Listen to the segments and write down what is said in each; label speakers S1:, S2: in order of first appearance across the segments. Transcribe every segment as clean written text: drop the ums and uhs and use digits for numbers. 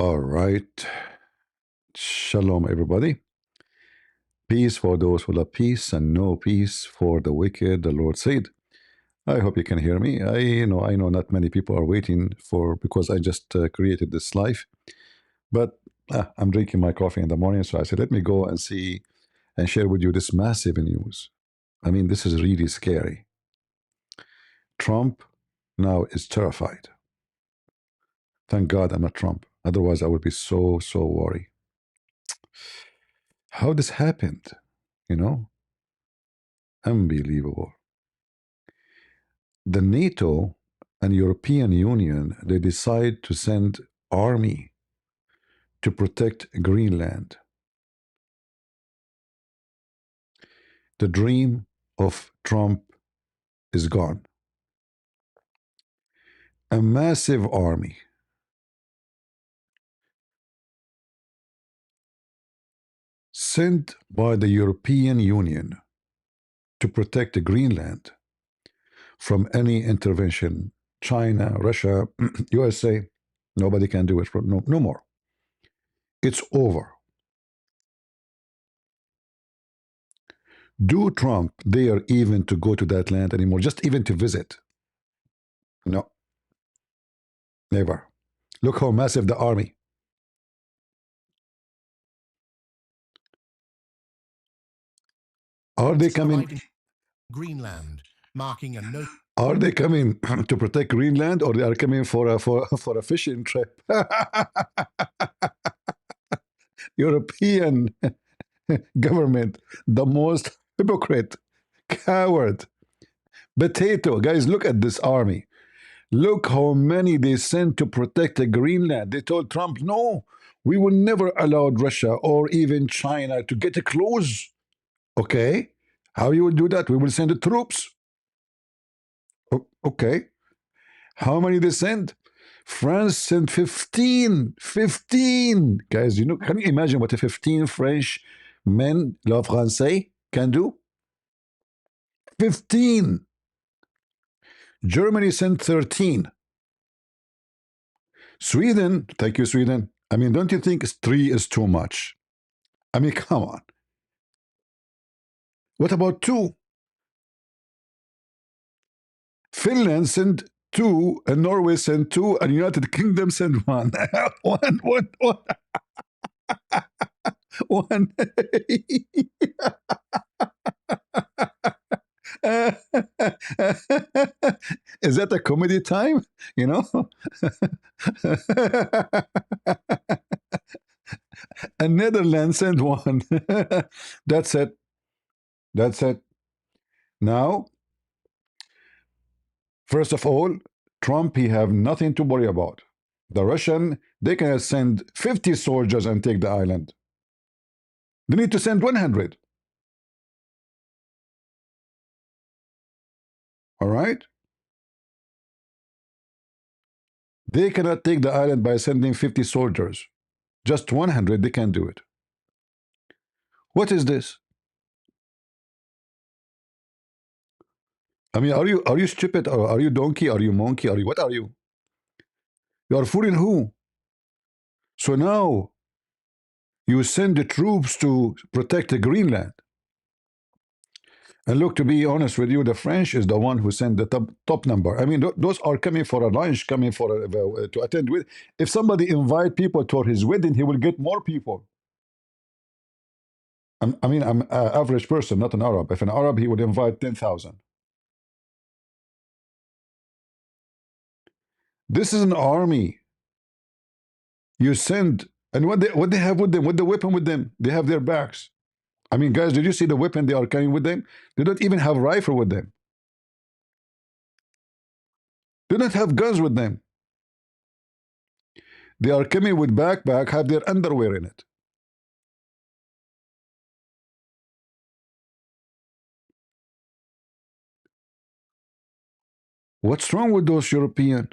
S1: All right. Shalom, everybody. Peace for those who love peace, and no peace for the wicked, the Lord said. I hope you can hear me. I know not many people are waiting for because I just created this live, but I'm drinking my coffee in the morning, so I said, let me go and see and share with you this massive news. I mean, this is really scary. Trump now is terrified. Thank God I'm not Trump. Otherwise, I would be so worried. How this happened, you know? Unbelievable. The NATO and European Union, they decide to send army to protect Greenland. The dream of Trump is gone. A massive army sent by the European Union to protect Greenland from any intervention. China, Russia, USA, nobody can do it. No more. It's over. Do Trump dare even to go to that land anymore, just even to visit? No, never. Look how massive the army. Are they coming?
S2: Greenland, marking a note.
S1: Are they coming to protect Greenland, or they are coming for a fishing trip? European government, the most hypocrite, coward, potato. Guys, look at this army. Look how many they sent to protect Greenland. They told Trump, no, we will never allow Russia or even China to get close. Okay, how you will do that? We will send the troops. Okay. How many they sent? France sent 15. 15. Guys, can you imagine what a 15 French men, la français, can do? 15. Germany sent 13. Sweden, thank you, Sweden. I mean, don't you think 3 is too much? I mean, come on. What about 2? Finland sent 2, and Norway sent 2, and United Kingdom sent 1. one. One. Is that a comedy time? And Netherlands sent 1. That's it. That's it. Now, first of all, Trump, he have nothing to worry about. The Russian, they can send 50 soldiers and take the island. They need to send 100. All right? They cannot take the island by sending 50 soldiers. Just 100, they can do it. What is this? I mean, are you stupid, or are you donkey? Are you monkey? What are you? You are fooling who? So now you send the troops to protect Greenland. And look, to be honest with you, the French is the one who sent the top number. I mean, those are coming for a lunch, coming for to attend with. If somebody invite people to his wedding, he will get more people. I'm an average person, not an Arab. If an Arab, he would invite 10,000. This is an army. You send, and what they have with them, what the weapon with them, they have their backs. I mean, guys, did you see the weapon they are carrying with them? They don't even have rifle with them. They don't have guns with them. They are coming with backpack, have their underwear in it. What's wrong with those European?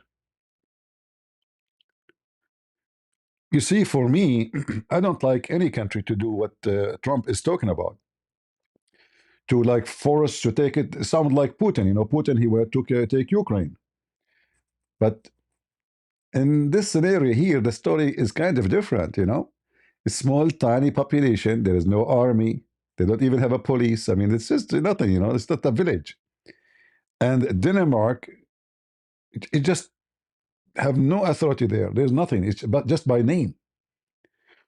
S1: You see, for me, I don't like any country to do what Trump is talking about. To like force to take it, sound like Putin. Putin, he would take Ukraine. But In this scenario here, the story is kind of different, you know. A small, tiny population. There is no army. They don't even have a police. I mean, it's just nothing, you know. It's not a village. And Denmark, it just have no authority there. There's nothing. It's but just by name.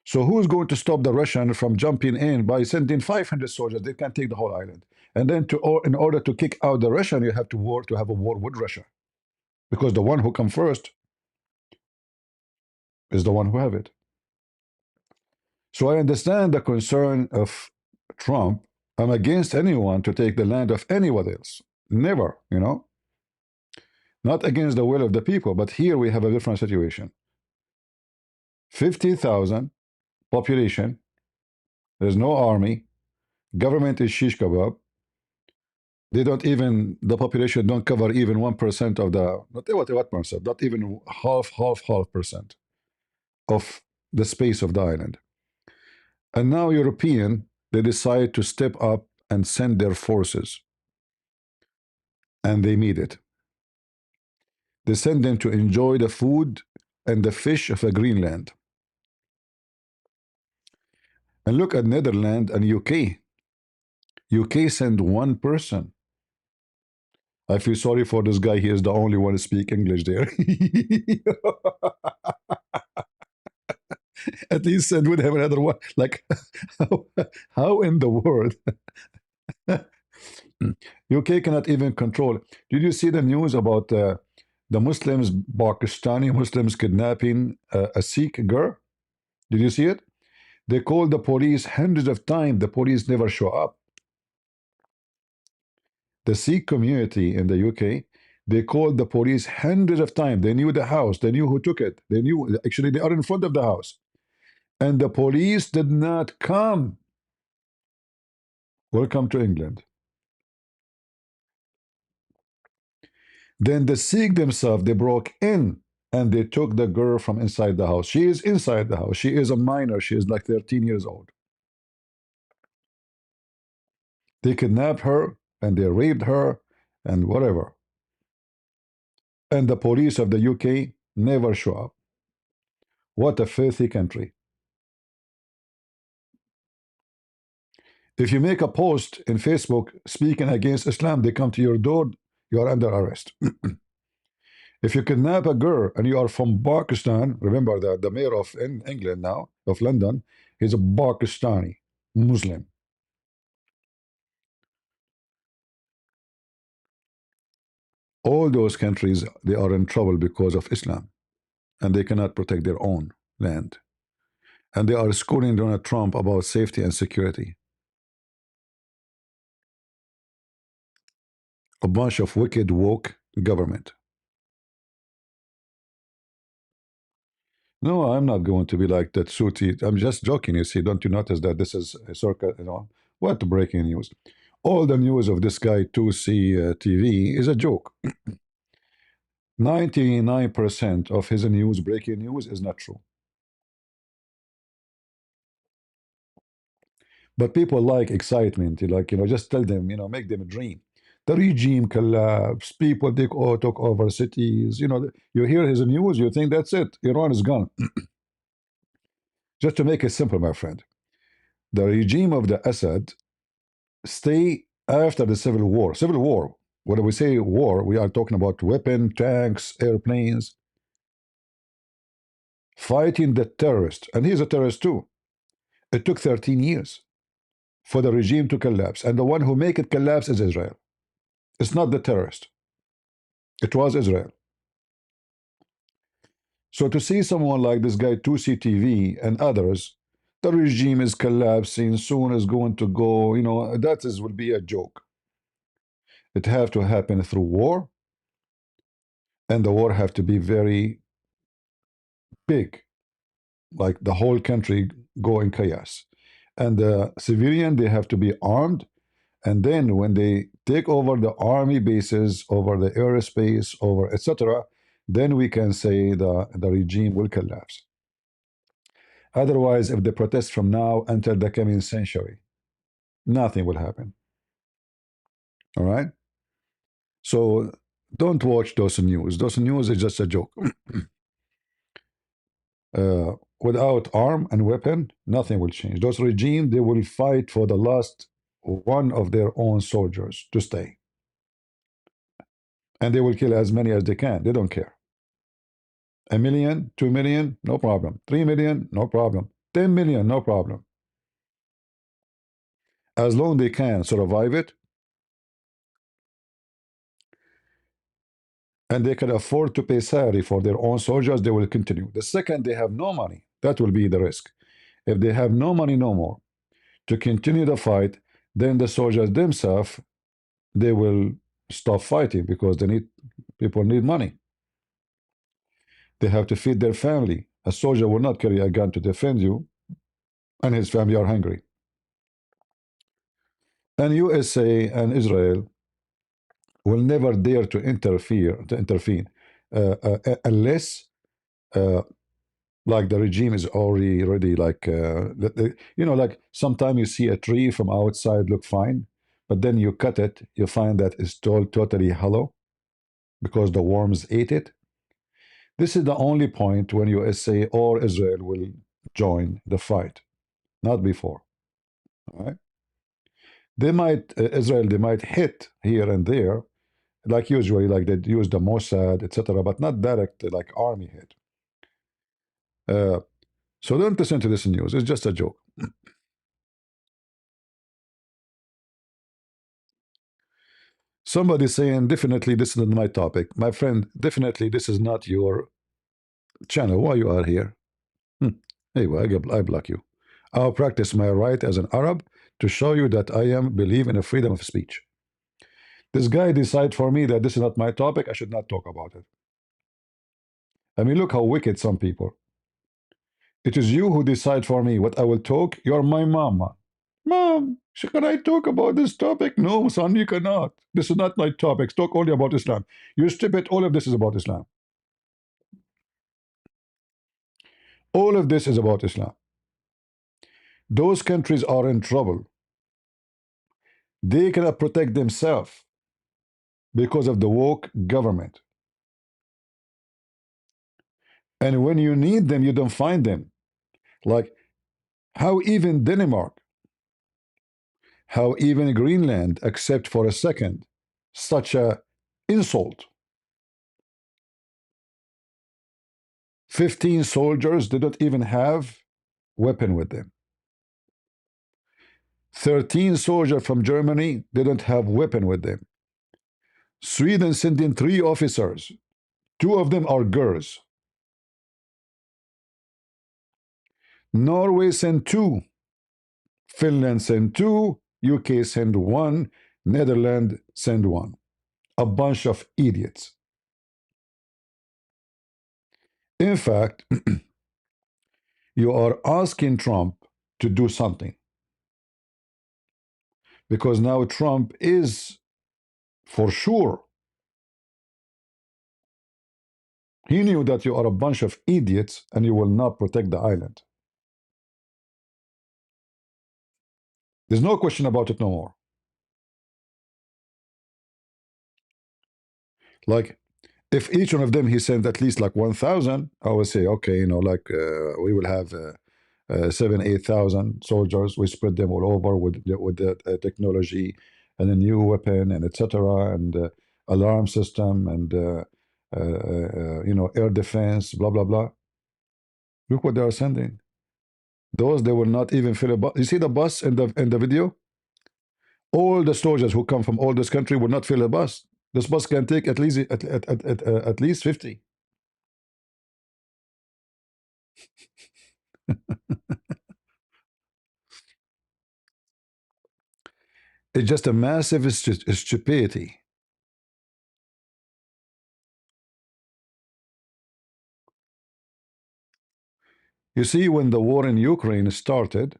S1: So who's going to stop the Russian from jumping in by sending 500 soldiers? They can take the whole island. And then in order to kick out the Russian, you have to have a war with Russia, because the one who come first is the one who have it. So I understand the concern of Trump. I'm against anyone to take the land of anyone else. Never, you know. Not against the will of the people, but here we have a different situation. 50,000 population. There's no army. Government is shish kebab. They don't even, the population don't cover even 1% of the, not what percent, not even half percent of the space of the island. And now European, they decide to step up and send their forces, and they need it. They send them to enjoy the food and the fish of a Greenland. And look at Netherlands and UK. UK send one person. I feel sorry for this guy. He is the only one to speak English there. At least send with him another one. Like, how in the world? UK cannot even control. Did you see the news about the Muslims, Pakistani Muslims kidnapping a Sikh girl? Did you see it? They called the police hundreds of times. The police never show up. The Sikh community in the UK, they called the police hundreds of times. They knew the house. They knew who took it. They knew, actually, they are in front of the house. And the police did not come. Welcome to England. Then the Sikh themselves, they broke in and they took the girl from inside the house. She is inside the house. She is a minor. She is like 13 years old. They kidnapped her and they raped her and whatever. And the police of the UK never show up. What a filthy country. If you make a post in Facebook speaking against Islam, they come to your door, you are under arrest. If you kidnap a girl and you are from Pakistan, remember that the mayor of England now, of London, is a Pakistani Muslim. All those countries, they are in trouble because of Islam, and they cannot protect their own land. And they are schooling Donald Trump about safety and security. A bunch of wicked woke government. No, I'm not going to be like that suited. I'm just joking. You see, don't you notice that this is a circle? You know what? Breaking news. All the news of this guy 2C TV is a joke. 99% of his news, breaking news, is not true. But people like excitement. Like, just tell them, make them a dream. The regime collapsed. People took over cities. You hear his news, you think that's it. Iran is gone. Just to make it simple, my friend. The regime of the Assad stay after the civil war. Civil war. When we say war, we are talking about weapon, tanks, airplanes, fighting the terrorist. And he's a terrorist too. It took 13 years for the regime to collapse. And the one who make it collapse is Israel. It's not the terrorist. It was Israel. So to see someone like this guy, 2CTV and others, the regime is collapsing, soon is going to go, that will be a joke. It have to happen through war, and the war have to be very big, like the whole country go in chaos. And the civilian, they have to be armed, and then when they take over the army bases, over the airspace, over etc., then we can say the regime will collapse. Otherwise, if they protest from now until the coming century, nothing will happen. All right? So don't watch those news. Those news is just a joke. Without arm and weapon, nothing will change. Those regimes, they will fight for the last one of their own soldiers to stay. And they will kill as many as they can. They don't care. 1 million, 2 million, no problem. 3 million, no problem. 10 million, no problem. As long they can survive it, and they can afford to pay salary for their own soldiers, they will continue. The second they have no money, that will be the risk. If they have no money no more to continue the fight, then the soldiers themselves, they will stop fighting because people need money. They have to feed their family. A soldier will not carry a gun to defend you, and his family are hungry. And USA and Israel will never dare to intervene, unless like the regime is already like like sometimes you see a tree from outside look fine, but then you cut it, you find that it's totally hollow because the worms ate it. This is the only point when USA or Israel will join the fight, not before. All right? They might Israel, they might hit here and there, like usually, like they use the Mossad, etc., but not direct like army hit. So don't listen to this news. It's just a joke. Somebody saying definitely this is not my topic. My friend, definitely this is not your channel. Why you are here? Anyway, I block you. I'll practice my right as an Arab to show you that I believe in a freedom of speech. This guy decide for me that this is not my topic. I should not talk about it. I mean, look how wicked some people. It is you who decide for me what I will talk. You're my mama. Mom, can I talk about this topic? No, son, you cannot. This is not my topic. Talk only about Islam. You stupid, all of this is about Islam. All of this is about Islam. Those countries are in trouble. They cannot protect themselves because of the woke government. And when you need them, you don't find them. Like how even Denmark, how even Greenland accept for a second such a insult. 15 soldiers did not even have weapon with them. 13 soldiers from Germany didn't have weapon with them. Sweden sent in 3 officers. 2 of them are girls. Norway sent 2. Finland sent 2. UK sent 1. Netherlands sent 1. A bunch of idiots. In fact, you are asking Trump to do something. Because now Trump is, for sure, he knew that you are a bunch of idiots and you will not protect the island. There's no question about it no more. Like, if each one of them he sent at least like 1,000, I would say, okay, like we will have 7,000-8,000 soldiers. We spread them all over with the technology and a new weapon and etc. and alarm system and air defense, blah blah blah. Look what they are sending. Those they will not even fill a bus. You see the bus in the video? All the soldiers who come from all this country will not fill a bus. This bus can take at least at least 50. It's just a massive stupidity. You see, when the war in Ukraine started,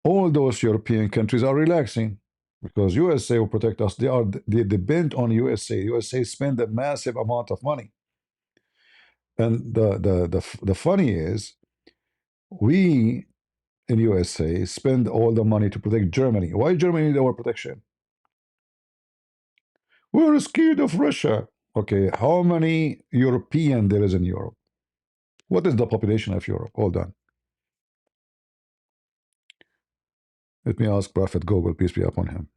S1: all those European countries are relaxing because USA will protect us. They depend on USA. USA spend a massive amount of money. And the funny is, we in USA spend all the money to protect Germany. Why Germany need our protection? We're scared of Russia. Okay, how many European there is in Europe? What is the population of Europe? Hold on. Let me ask Prophet Google, peace be upon him.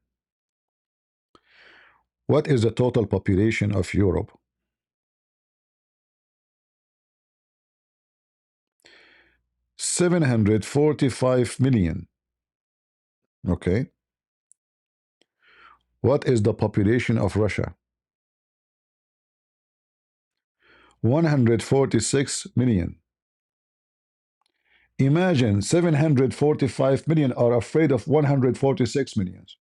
S1: What is the total population of Europe? 745 million. Okay. What is the population of Russia? 146 million. Imagine 745 million are afraid of 146 millions.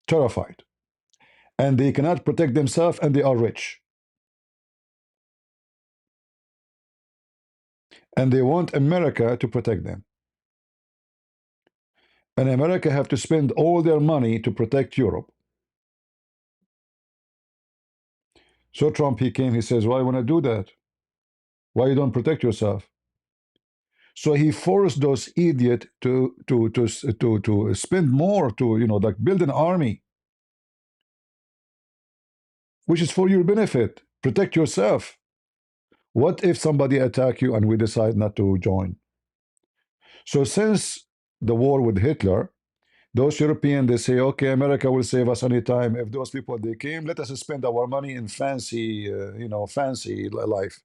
S1: Terrified. And they cannot protect themselves, and they are rich. And they want America to protect them. And America have to spend all their money to protect Europe. So Trump, he came, he says, why you want to do that? Why you don't protect yourself? So he forced those idiots to spend more, to, you know, like build an army, which is for your benefit. Protect yourself. What if somebody attack you and we decide not to join? So since the war with Hitler, those Europeans, they say, okay, America will save us anytime. If those people, they came, let us spend our money in fancy, fancy life,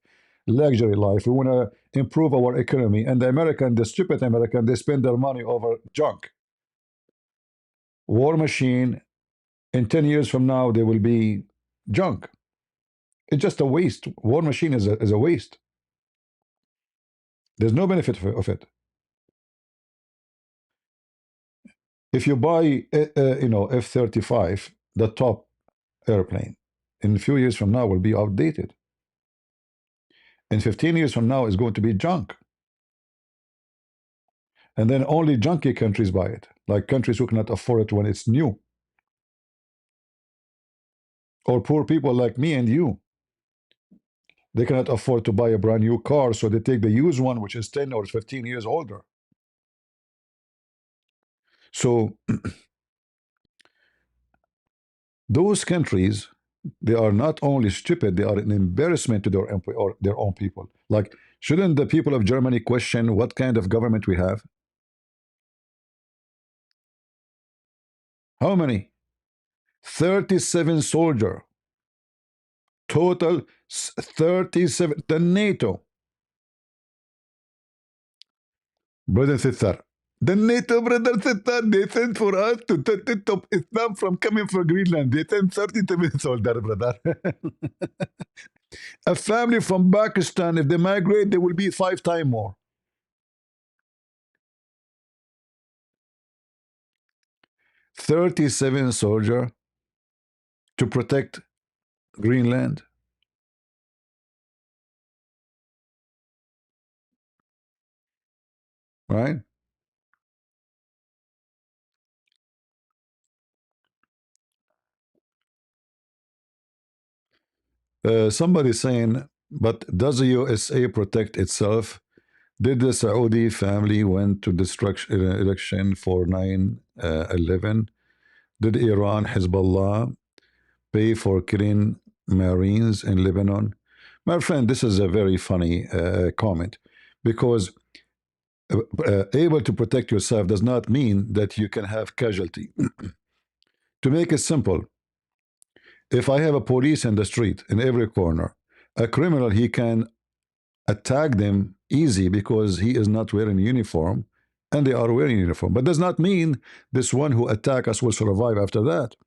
S1: luxury life. We want to improve our economy. And the American, the stupid American, they spend their money over junk. War machine, in 10 years from now, they will be junk. It's just a waste. War machine is a waste. There's no benefit of it. If you buy, F-35, the top airplane, in a few years from now will be outdated. In 15 years from now, it's going to be junk. And then only junky countries buy it, like countries who cannot afford it when it's new. Or poor people like me and you. They cannot afford to buy a brand new car, so they take the used one, which is 10 or 15 years older. So those countries, they are not only stupid, they are an embarrassment to their own people. Like, shouldn't the people of Germany question what kind of government we have? How many? 37 soldier. Total 37. The NATO. Brother Sister. The NATO, brother Sister, they sent for us to stop Islam from coming from Greenland. They sent 37 soldiers, brother. A family from Pakistan, if they migrate, they will be 5 times more. 37 soldiers to protect Greenland. Right? Somebody saying, but does the USA protect itself? Did the Saudi family went to destruction election for 9/11? Did Iran, Hezbollah pay for killing Marines in Lebanon? My friend, this is a very funny comment, because able to protect yourself does not mean that you can have casualty. To make it simple, if I have a police in the street, in every corner, a criminal, he can attack them easy because he is not wearing uniform and they are wearing uniform. But does not mean this one who attack us will survive after that.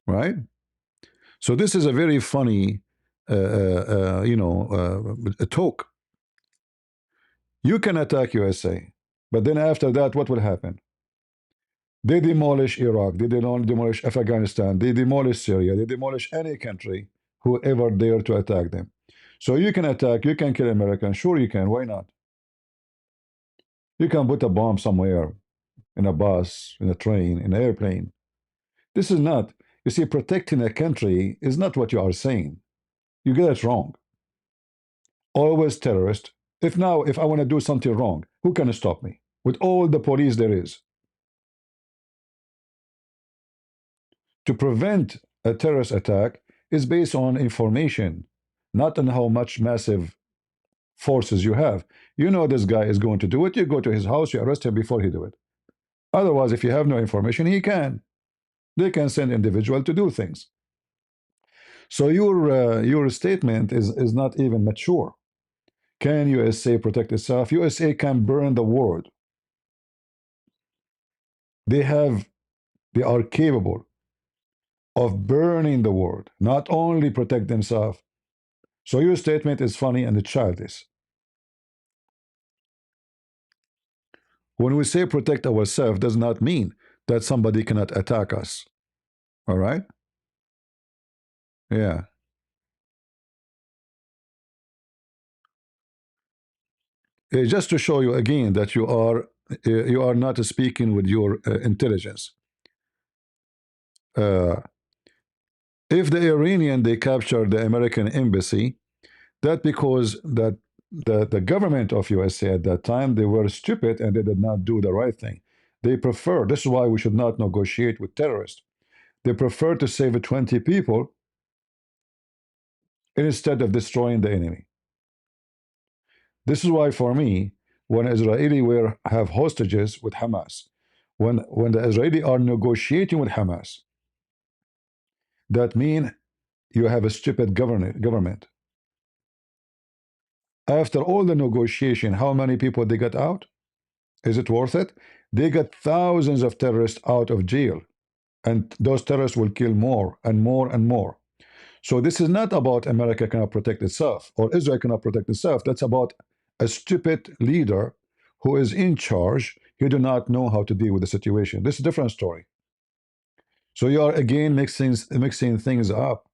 S1: Right? So this is a very funny, talk. You can attack USA, but then after that, what will happen? They demolish Iraq, they demolish Afghanistan, they demolish Syria, they demolish any country who ever dare to attack them. So you can attack, you can kill Americans, sure you can, why not? You can put a bomb somewhere, in a bus, in a train, in an airplane. This is not, you see, protecting a country is not what you are saying. You get it wrong. Always terrorist. If I want to do something wrong, who can stop me? With all the police there is. To prevent a terrorist attack is based on information, not on how much massive forces you have. You know this guy is going to do it. You go to his house, you arrest him before he do it. Otherwise, if you have no information, he can. They can send individual to do things. So your statement is not even mature. Can USA protect itself? USA can burn the world. They have they are capable of burning the world, not only protect themselves. So your statement is funny and childish. When we say protect ourselves, does not mean that somebody cannot attack us. All right? Yeah. Just to show you again that you are not speaking with your intelligence. Uh, if the Iranian they captured the American embassy, that because that the government of USA at that time they were stupid and they did not do the right thing. They prefer. This is why we should not negotiate with terrorists. They prefer to save 20 people instead of destroying the enemy. This is why, for me, when Israeli were have hostages with Hamas, when the Israeli are negotiating with Hamas, that mean you have a stupid government. After all the negotiation, how many people they got out? Is it worth it? They got thousands of terrorists out of jail, and those terrorists will kill more and more and more. So this is not about America cannot protect itself or Israel cannot protect itself. That's about a stupid leader who is in charge. He do not know how to deal with the situation. This is a different story. So you are again mixing things up.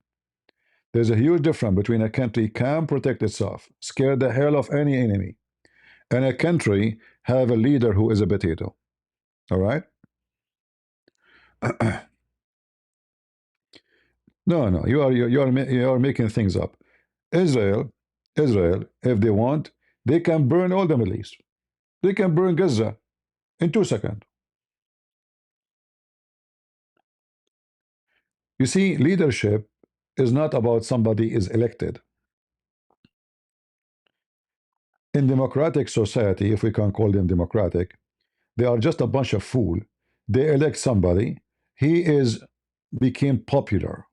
S1: There's a huge difference between a country can protect itself, scare the hell of any enemy, and a country have a leader who is a potato. All right? No, no, you are making things up. Israel, Israel, if they want, they can burn all the Middle East. They can burn Gaza in 2 seconds. You see, leadership is not about somebody is elected. In democratic society, if we can call them democratic, they are just a bunch of fool. They elect somebody. He is became popular.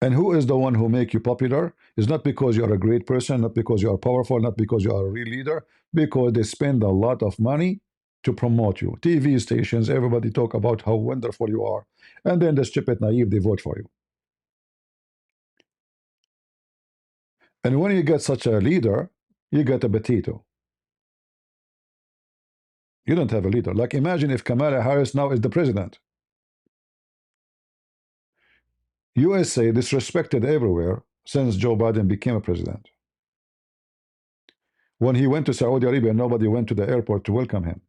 S1: And who is the one who make you popular? Is not because you are a great person, not because you are powerful, not because you are a real leader, because they spend a lot of money to promote you. TV stations, everybody talk about how wonderful you are. And then the stupid naive, they vote for you. And when you get such a leader, you get a potato. You don't have a leader. Like imagine if Kamala Harris now is the president. USA disrespected everywhere since Joe Biden became a president. When he went to Saudi Arabia, nobody went to the airport to welcome him.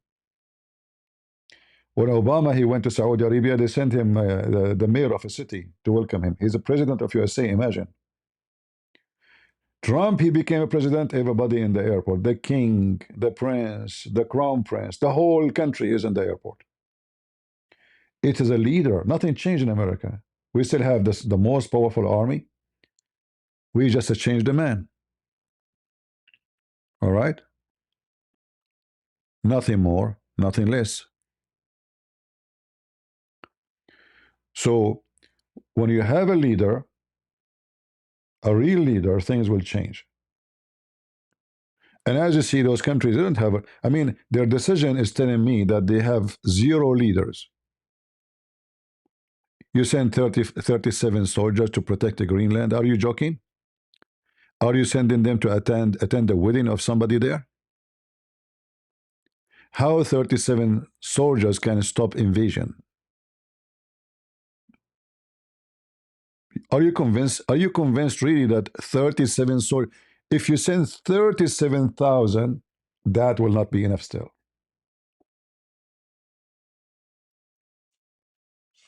S1: When Obama he went to Saudi Arabia, they sent him the mayor of a city to welcome him. He's the president of USA. Imagine. Trump he became a president. Everybody in the airport, the king, the prince, the crown prince, the whole country is in the airport. It is a leader. Nothing changed in America. We still have the most powerful army. We just changed the man. All right. Nothing more, nothing less. So when you have a leader, a real leader, things will change. And as you see, those countries don't have, I mean, their decision is telling me that they have zero leaders. You send 37 soldiers to protect the Greenland. Are you joking? Are you sending them to attend the wedding of somebody there? How 37 soldiers can stop invasion? Are you convinced? Are you convinced really that 37 soldiers, if you send 37,000, that will not be enough still?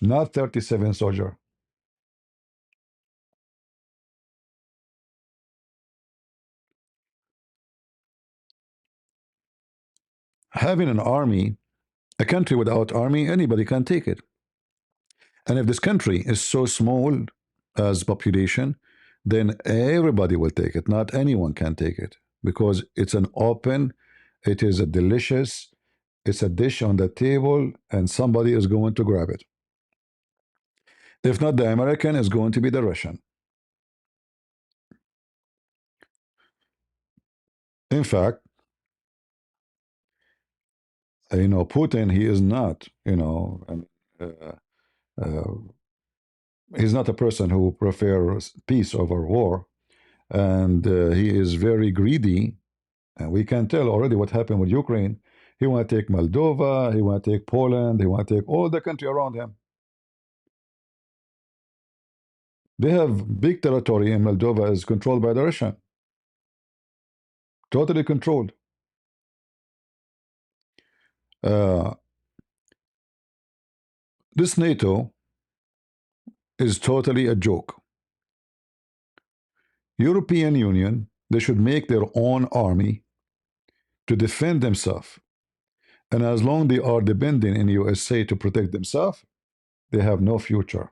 S1: Not 37 soldiers. Having an army, a country without army, anybody can take it. And if this country is so small, as population, then everybody will take it. Not anyone can take it because it's an open, it is a delicious, it's a dish on the table, and somebody is going to grab it. If not the American, it's going to be the Russian. In fact, Putin, he is not, uh, uh, he's not a person who prefers peace over war, and he is very greedy. And we can tell already what happened with Ukraine. He want to take Moldova, he want to take Poland, he want to take all the country around him. They have big territory in Moldova is controlled by the Russian. Totally controlled. Uh, this NATO is totally a joke. European Union, they should make their own army to defend themselves. And as long they are depending in USA to protect themselves, they have no future.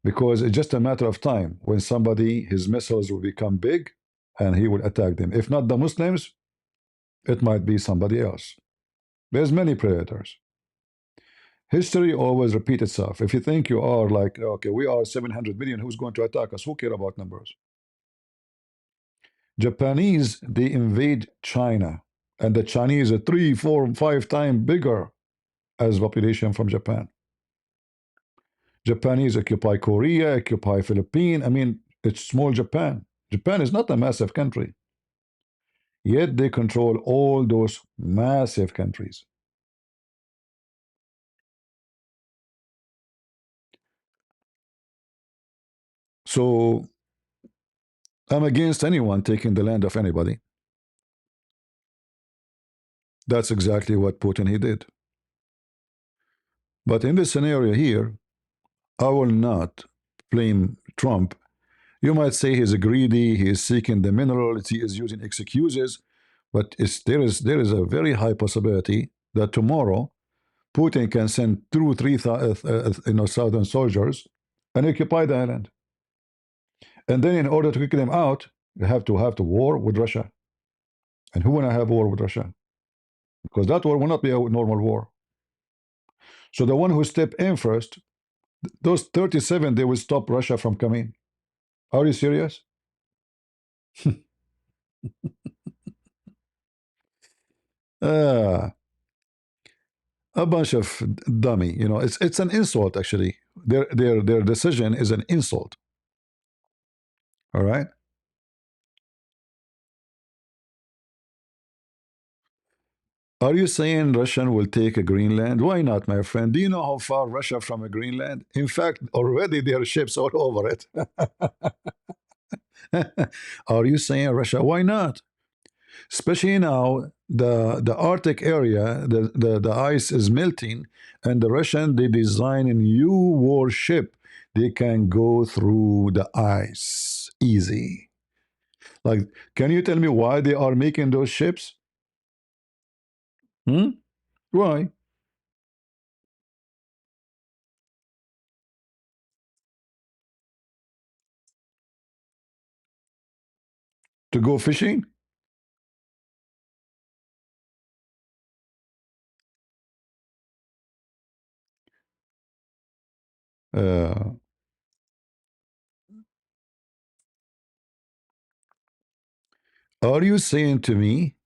S1: Because it's just a matter of time when somebody, his missiles will become big and he will attack them. If not the Muslims, it might be somebody else. There's many predators. History always repeats itself. If you think you are like, okay, we are 700 million, who's going to attack us? Who care about numbers? Japanese, they invade China, and the Chinese are 3, 4, 5 times bigger as population from Japan. Japanese occupy Korea, occupy Philippines. I mean, it's small Japan. Japan is not a massive country. Yet they control all those massive countries. So I'm against anyone taking the land of anybody. That's exactly what Putin he did. But in this scenario here, I will not blame Trump. You might say he's greedy, he is seeking the minerals, he is using excuses, but there is a very high possibility that tomorrow Putin can send 2, 3 thousand soldiers and occupy the island. And then in order to kick them out, you have to war with Russia. And who want to have war with Russia? Because that war will not be a normal war. So the one who step in first, those 37, they will stop Russia from coming. Are you serious? uh, a bunch of dummy. It's an insult actually. Their decision is an insult. All right. Are you saying Russian will take a Greenland? Why not, my friend? Do you know how far Russia from a Greenland? In fact, already there are ships all over it. Are you saying Russia? Why not? Especially now, the Arctic area, the ice is melting, and the Russian they design a new warship. They can go through the ice easy. Like, can you tell me why they are making those ships? Hmm? Why? To go fishing? Uh, are you saying to me?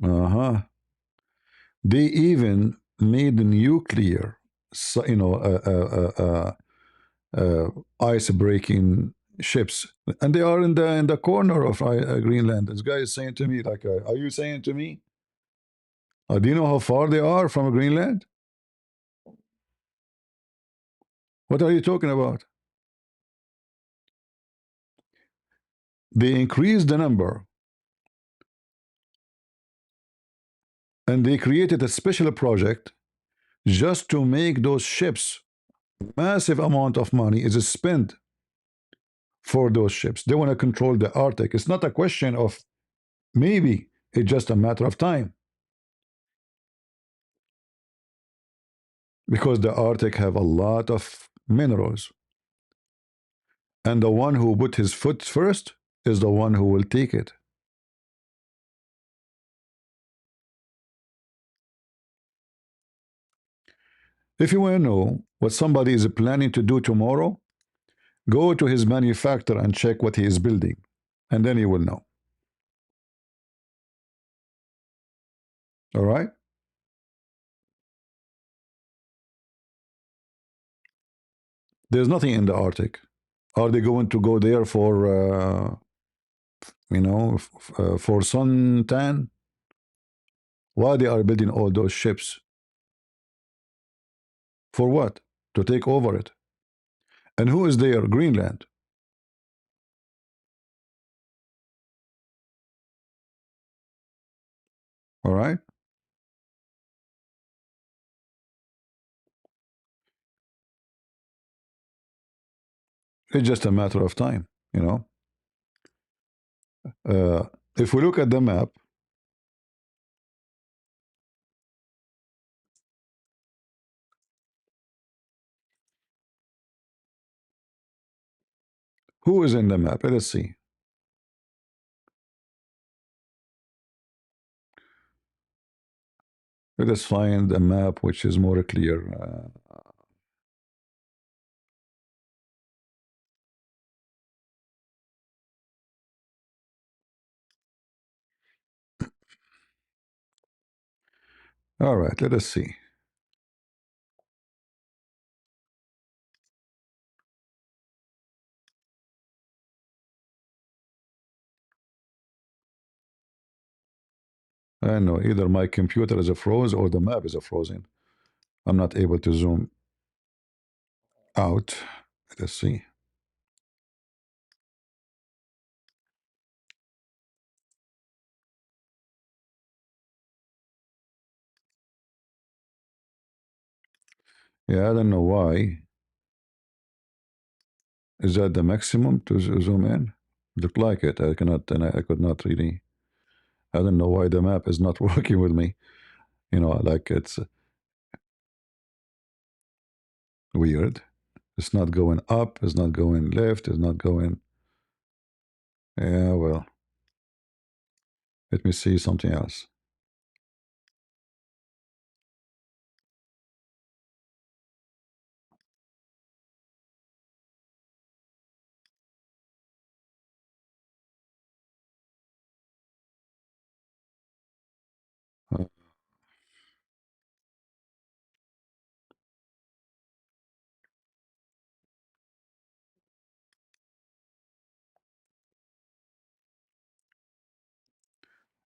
S1: Uh-huh. They even made nuclear, so, ice breaking ships, and they are in the corner of Greenland. This guy is saying to me, like, are you saying to me? Do you know how far they are from Greenland? What are you talking about? They increased the number, and they created a special project just to make those ships. Massive amount of money is spent for those ships. They want to control the Arctic. It's not a question of maybe, it's just a matter of time. Because the Arctic have a lot of minerals. And the one who put his foot first is the one who will take it. If you want to know what somebody is planning to do tomorrow, go to his manufacturer and check what he is building, and then you will know. All right? There's nothing in the Arctic. Are they going to go there for, for suntan? Why they are building all those ships? For what? To take over it. And who is there? Greenland. All right? It's just a matter of time, you know. Uh, if we look at the map, who is in the map? Let us see. Let us find a map which is more clear. All right, let us see. I know either my computer is a froze or the map is a frozen. I'm not able to zoom out. Let us see. Yeah, I don't know why. Is that the maximum to zoom in? Look like it. I cannot, and I could not really. I don't know why the map is not working with me. Like it's weird. It's not going up. It's not going left. It's not going. Yeah, well, let me see something else. Uh,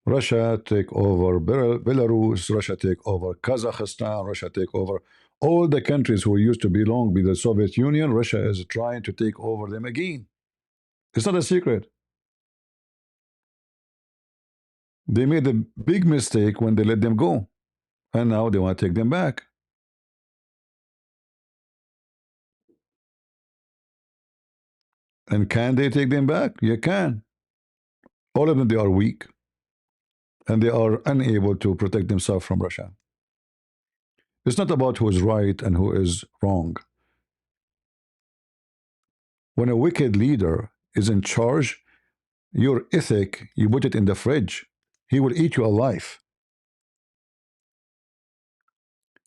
S1: Russia take over Belarus, Russia take over Kazakhstan, Russia take over all the countries who used to belong to the Soviet Union. Russia is trying to take over them again. It's not a secret. They made a big mistake when they let them go, and now they want to take them back. And can they take them back? You can. All of them, they are weak, and they are unable to protect themselves from Russia. It's not about who is right and who is wrong. When a wicked leader is in charge, your ethic, you put it in the fridge. He will eat you alive.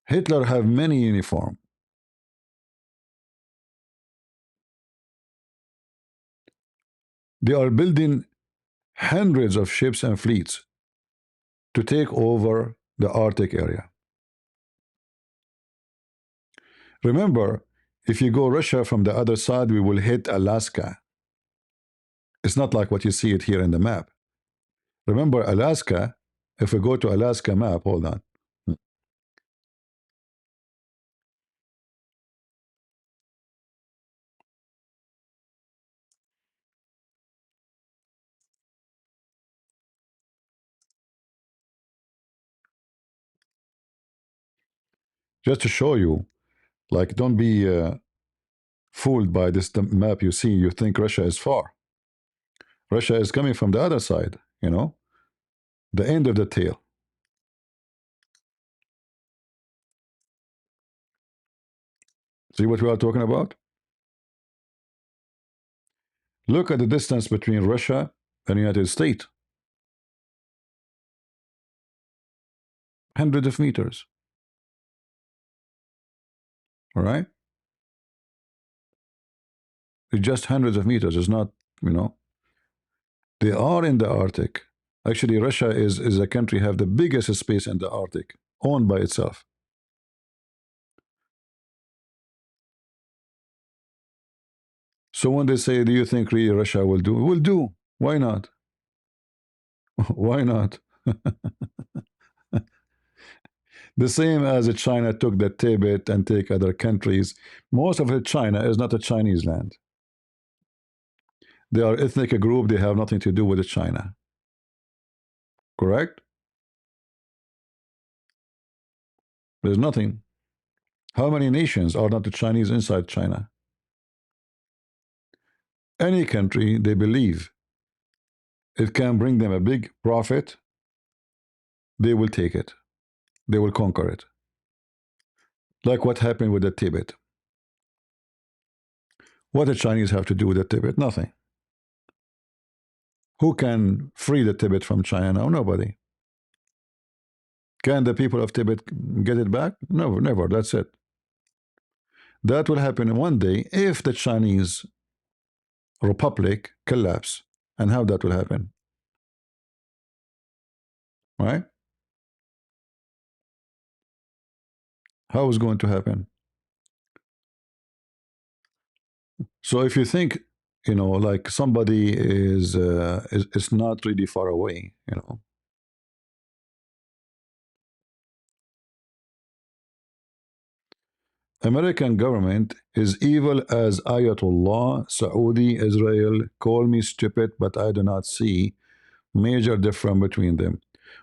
S1: Hitler have many uniform. They are building hundreds of ships and fleets to take over the Arctic area. Remember, if you go Russia from the other side, we will hit Alaska. It's not like what you see it here in the map. Remember Alaska, if we go to Alaska map, hold on. Just to show you, like don't be fooled by this map you see, you think Russia is far. Russia is coming from the other side, the end of the tail. See what we are talking about? Look at the distance between Russia and the United States. Hundreds of meters. All right? It's just hundreds of meters. It's not, you know. They are in the Arctic. Actually, Russia is a country have the biggest space in the Arctic, owned by itself. So when they say, do you think really Russia will do? Will do. Why not? Why not? The same as China took the Tibet and take other countries. Most of it, China is not a Chinese land. They are ethnic group. They have nothing to do with China. Correct? There's nothing. How many nations are not the Chinese inside China? Any country they believe it can bring them a big profit, they will take it. They will conquer it. Like what happened with the Tibet. What the Chinese have to do with the Tibet? Nothing. Who can free the Tibet from China now? Nobody. Can the people of Tibet get it back? No, never. That's it. That will happen one day if the Chinese Republic collapse. And how that will happen? Right? How is going to happen? So if you think, you know, like somebody is not really far away, you know. American government is evil as Ayatollah, Saudi, Israel. Call me stupid, but I do not see major difference between them.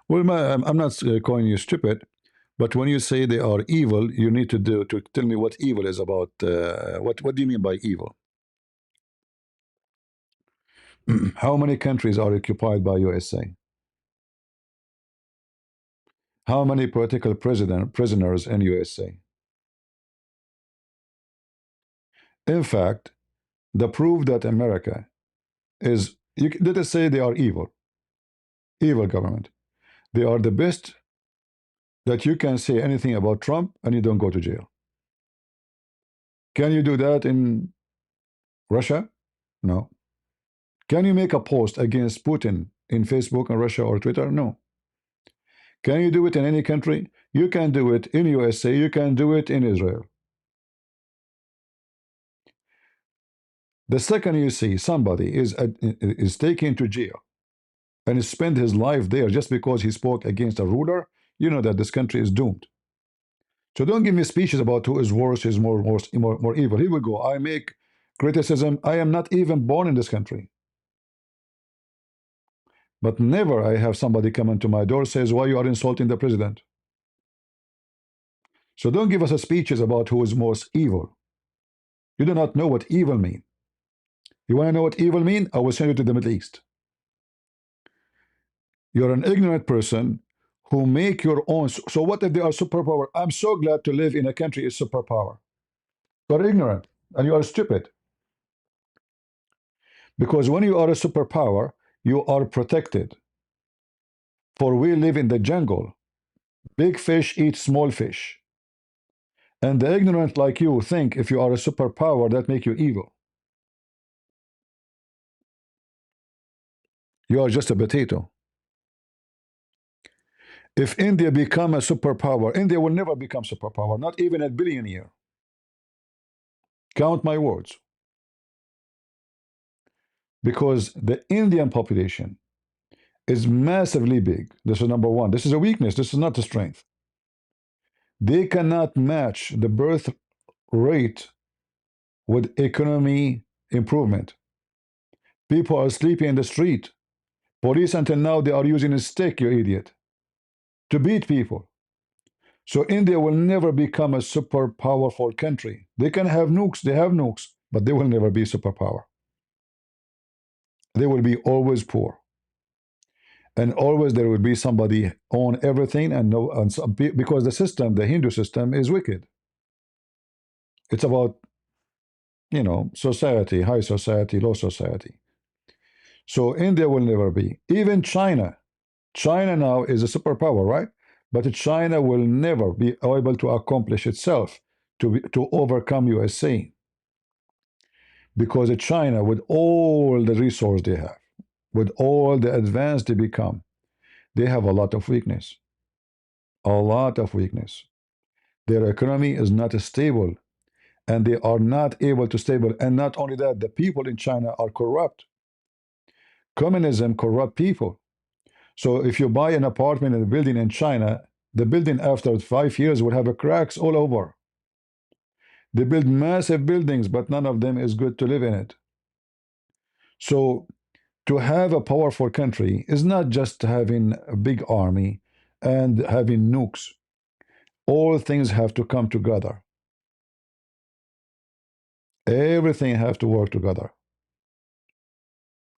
S1: Well, I'm not calling you stupid, but when you say they are evil, you need to tell me what evil is about. What do you mean by evil? How many countries are occupied by USA? How many political prisoners in USA? In fact, the proof that America is, let us say they are evil, evil government. They are the best that you can say anything about Trump and you don't go to jail. Can you do that in Russia? No. Can you make a post against Putin in Facebook and Russia or Twitter? No. Can you do it in any country? You can do it in USA. You can do it in Israel. The second you see somebody is taken to jail and spend his life there just because he spoke against a ruler, you know that this country is doomed. So don't give me speeches about who is worse, who is more evil. Here we go. I make criticism. I am not even born in this country. But never I have somebody come into my door says, why you are insulting the president? So don't give us a speeches about who is most evil. You do not know what evil mean. You want to know what evil mean? I will send you to the Middle East. You're an ignorant person who make your own. So what if they are superpower? I'm so glad to live in a country is superpower. You're ignorant and you are stupid. Because when you are a superpower, you are protected. For we live in the jungle. Big fish eat small fish. And the ignorant like you think if you are a superpower, that make you evil. You are just a potato. If India become a superpower, India will never become superpower, not even a billionaire. Count my words. Because the Indian population is massively big. This is number one. This is a weakness. This is not a strength. They cannot match the birth rate with economy improvement. People are sleeping in the street. Police until now they are using a stick, you idiot, to beat people. So India will never become a super powerful country. They can have nukes, they have nukes, but they will never be superpower. They will be always poor. And always there will be somebody own everything and no, and some, because the system, the Hindu system, is wicked. It's about, society, high society, low society. So India will never be. Even China. China now is a superpower, right? But China will never be able to accomplish itself to overcome USA, because China, with all the resource they have, with all the advance they become, they have a lot of weakness. A lot of weakness. Their economy is not stable, and they are not able to stable. And not only that, the people in China are corrupt. Communism corrupt people. So if you buy an apartment in a building in China, the building after 5 years will have a cracks all over. They build massive buildings, but none of them is good to live in it. So to have a powerful country is not just having a big army and having nukes. All things have to come together. Everything have to work together.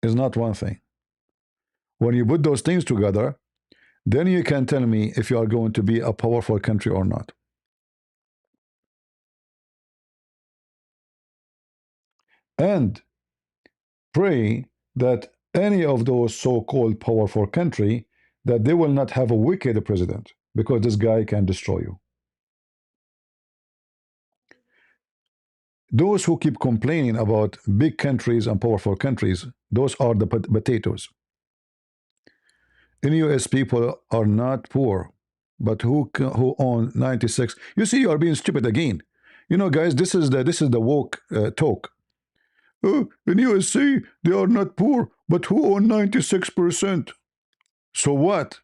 S1: It's not one thing. When you put those things together, then you can tell me if you are going to be a powerful country or not. And pray that any of those so-called powerful country, that they will not have a wicked president, because this guy can destroy you. Those who keep complaining about big countries and powerful countries, those are the potatoes. In US, people are not poor, but who own 96? You see, you are being stupid again. Guys, this is the woke talk. In USA, they are not poor, but who own 96%? So what?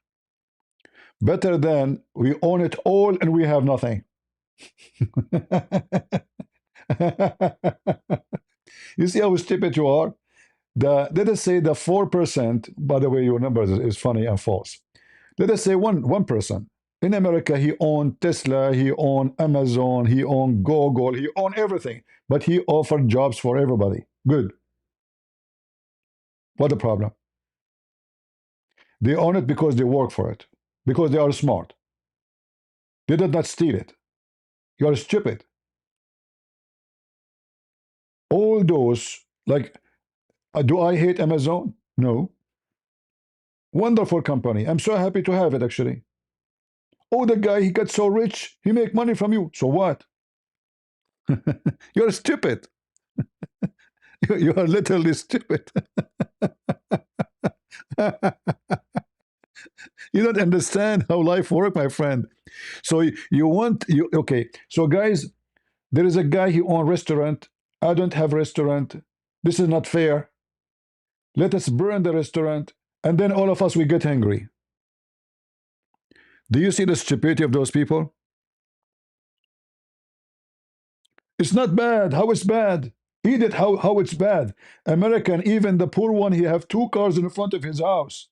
S1: Better than we own it all and we have nothing. You see how stupid you are? Let us say the 4%, by the way, your number is funny and false. Let us say one person. In America, he owned Tesla, he owned Amazon, he owned Google, he owned everything. But he offered jobs for everybody. Good. What the problem? They own it because they work for it. Because they are smart. They did not steal it. You are stupid. All those, like, do I hate Amazon? No. Wonderful company. I'm so happy to have it, actually. Oh, the guy, he got so rich, he make money from you. So what? You're stupid. You are literally stupid. You don't understand how life works, my friend. So you want you okay. So guys, there is a guy who owns restaurant. I don't have restaurant. This is not fair. Let us burn the restaurant, and then all of us we get angry. Do you see the stupidity of those people? It's not bad. How it's bad? Eat it. How it's bad? American, even the poor one, he have 2 cars in front of his house.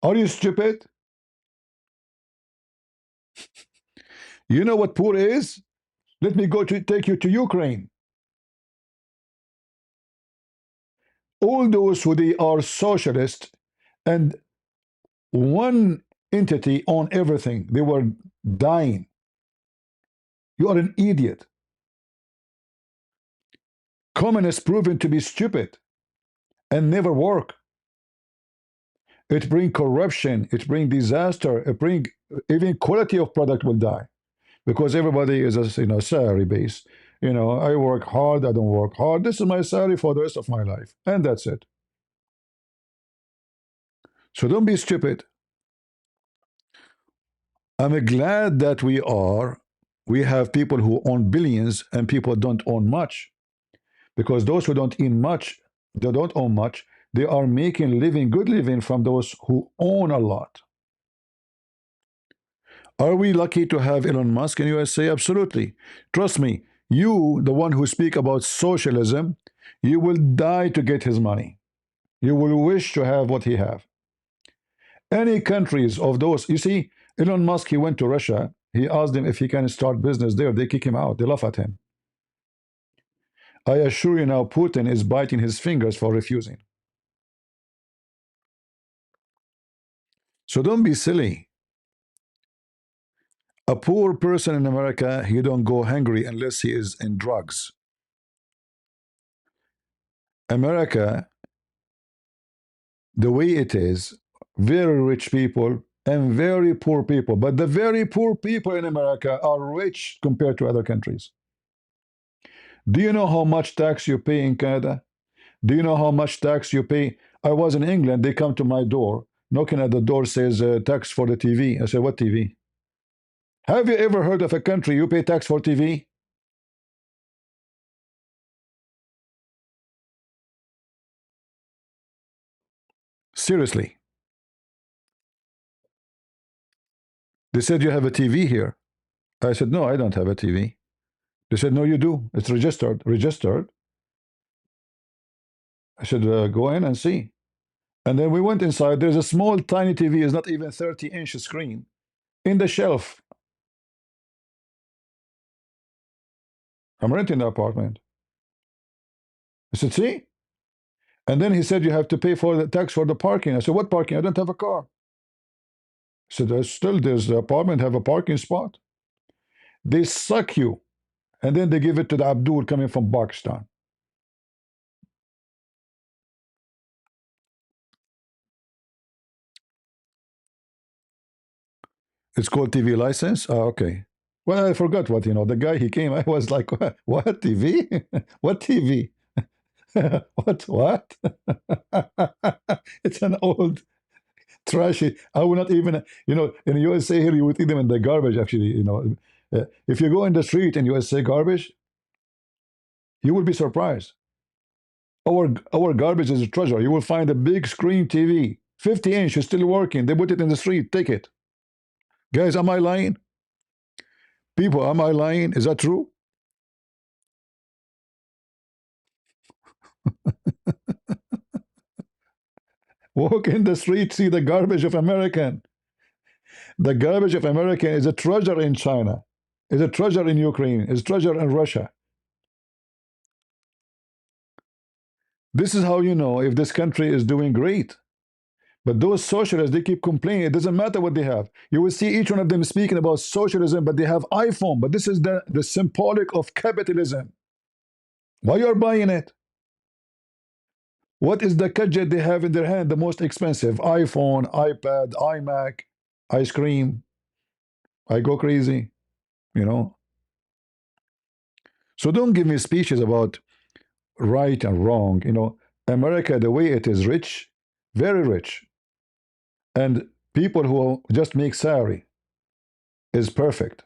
S1: Are you stupid? You know what poor is? Let me go to take you to Ukraine. All those who they are socialist and one entity on everything, they were dying. You are an idiot. Communists proven to be stupid and never work. It bring corruption, it bring disaster, it bring even quality of product will die, because everybody is a salary base. I work hard, I don't work hard. This is my salary for the rest of my life, and that's it. So don't be stupid. I'm glad that we have people who own billions and people don't own much, because those who don't own much, they are making living, good living from those who own a lot. Are we lucky to have Elon Musk in USA? Absolutely. Trust me, you, the one who speak about socialism, you will die to get his money. You will wish to have what he have. Any countries of those, you see, Elon Musk, he went to Russia. He asked them if he can start business there. They kick him out. They laugh at him. I assure you now, Putin is biting his fingers for refusing. So don't be silly. A poor person in America, he don't go hungry unless he is in drugs. America, the way it is, very rich people and very poor people. But the very poor people in America are rich compared to other countries. Do you know how much tax you pay in Canada? Do you know how much tax you pay? I was in England. They come to my door, knocking at the door, says tax for the TV. I said, what TV? Have you ever heard of a country you pay tax for TV? Seriously. They said, you have a TV here. I said, no, I don't have a TV. They said, no, you do. It's registered. Registered. I said, go in and see. And then we went inside. There's a small, tiny TV. It's not even 30-inch screen in the shelf. I'm renting the apartment. I said, see? And then he said, you have to pay for the tax for the parking. I said, what parking? I don't have a car. He said, still, there's the apartment have a parking spot. They suck you. And then they give it to the Abdul coming from Pakistan. It's called TV license? Oh, okay. Well, I forgot what, the guy he came, I was like, what TV? What TV? What? It's an old trashy. I will not even, in USA here, you would see them in the garbage, actually, If you go in the street in USA garbage, you will be surprised. Our garbage is a treasure. You will find a big screen TV, 50-inch, is still working. They put it in the street. Take it. Guys, am I lying? People, am I lying? Is that true? Walk in the street, see the garbage of American. The garbage of American is a treasure in China, is a treasure in Ukraine, is a treasure in Russia. This is how you know if this country is doing great. But those socialists, they keep complaining. It doesn't matter what they have. You will see each one of them speaking about socialism, but they have iPhone. But this is the symbolic of capitalism. Why you are buying it? What is the gadget they have in their hand? The most expensive iPhone, iPad, iMac, ice cream. I go crazy, you know. So don't give me speeches about right and wrong. America, the way it is rich, very rich, and people who just make salary is perfect.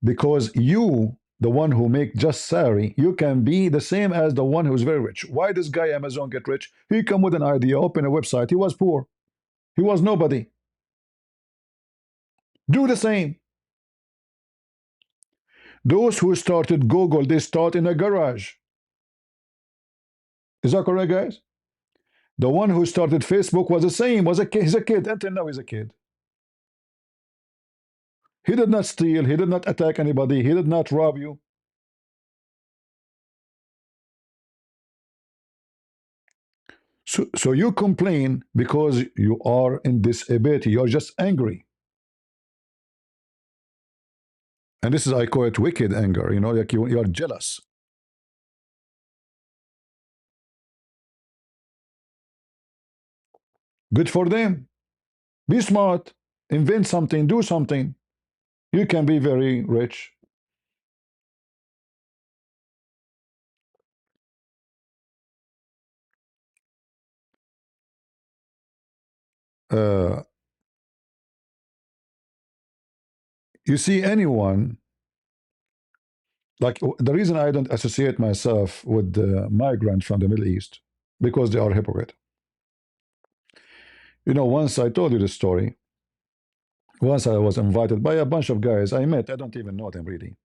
S1: Because you, the one who make just salary, you can be the same as the one who's very rich. Why this guy Amazon get rich? He come with an idea, open a website. He was poor. He was nobody. Do the same. Those who started Google, they start in a garage. Is that correct, guys? The one who started Facebook was the same, was a kid. He's a kid. Until now, he's a kid. He did not steal. He did not attack anybody. He did not rob you. So you complain because you are in disability. You're just angry. And this is, I call it wicked anger. Like you're jealous. Good for them. Be smart. Invent something. Do something. You can be very rich. Uh, you see anyone, like the reason I don't associate myself with the migrants from the Middle East, because they are hypocrite. Once I told you the story. Once I was invited by a bunch of guys I met. I don't even know them really.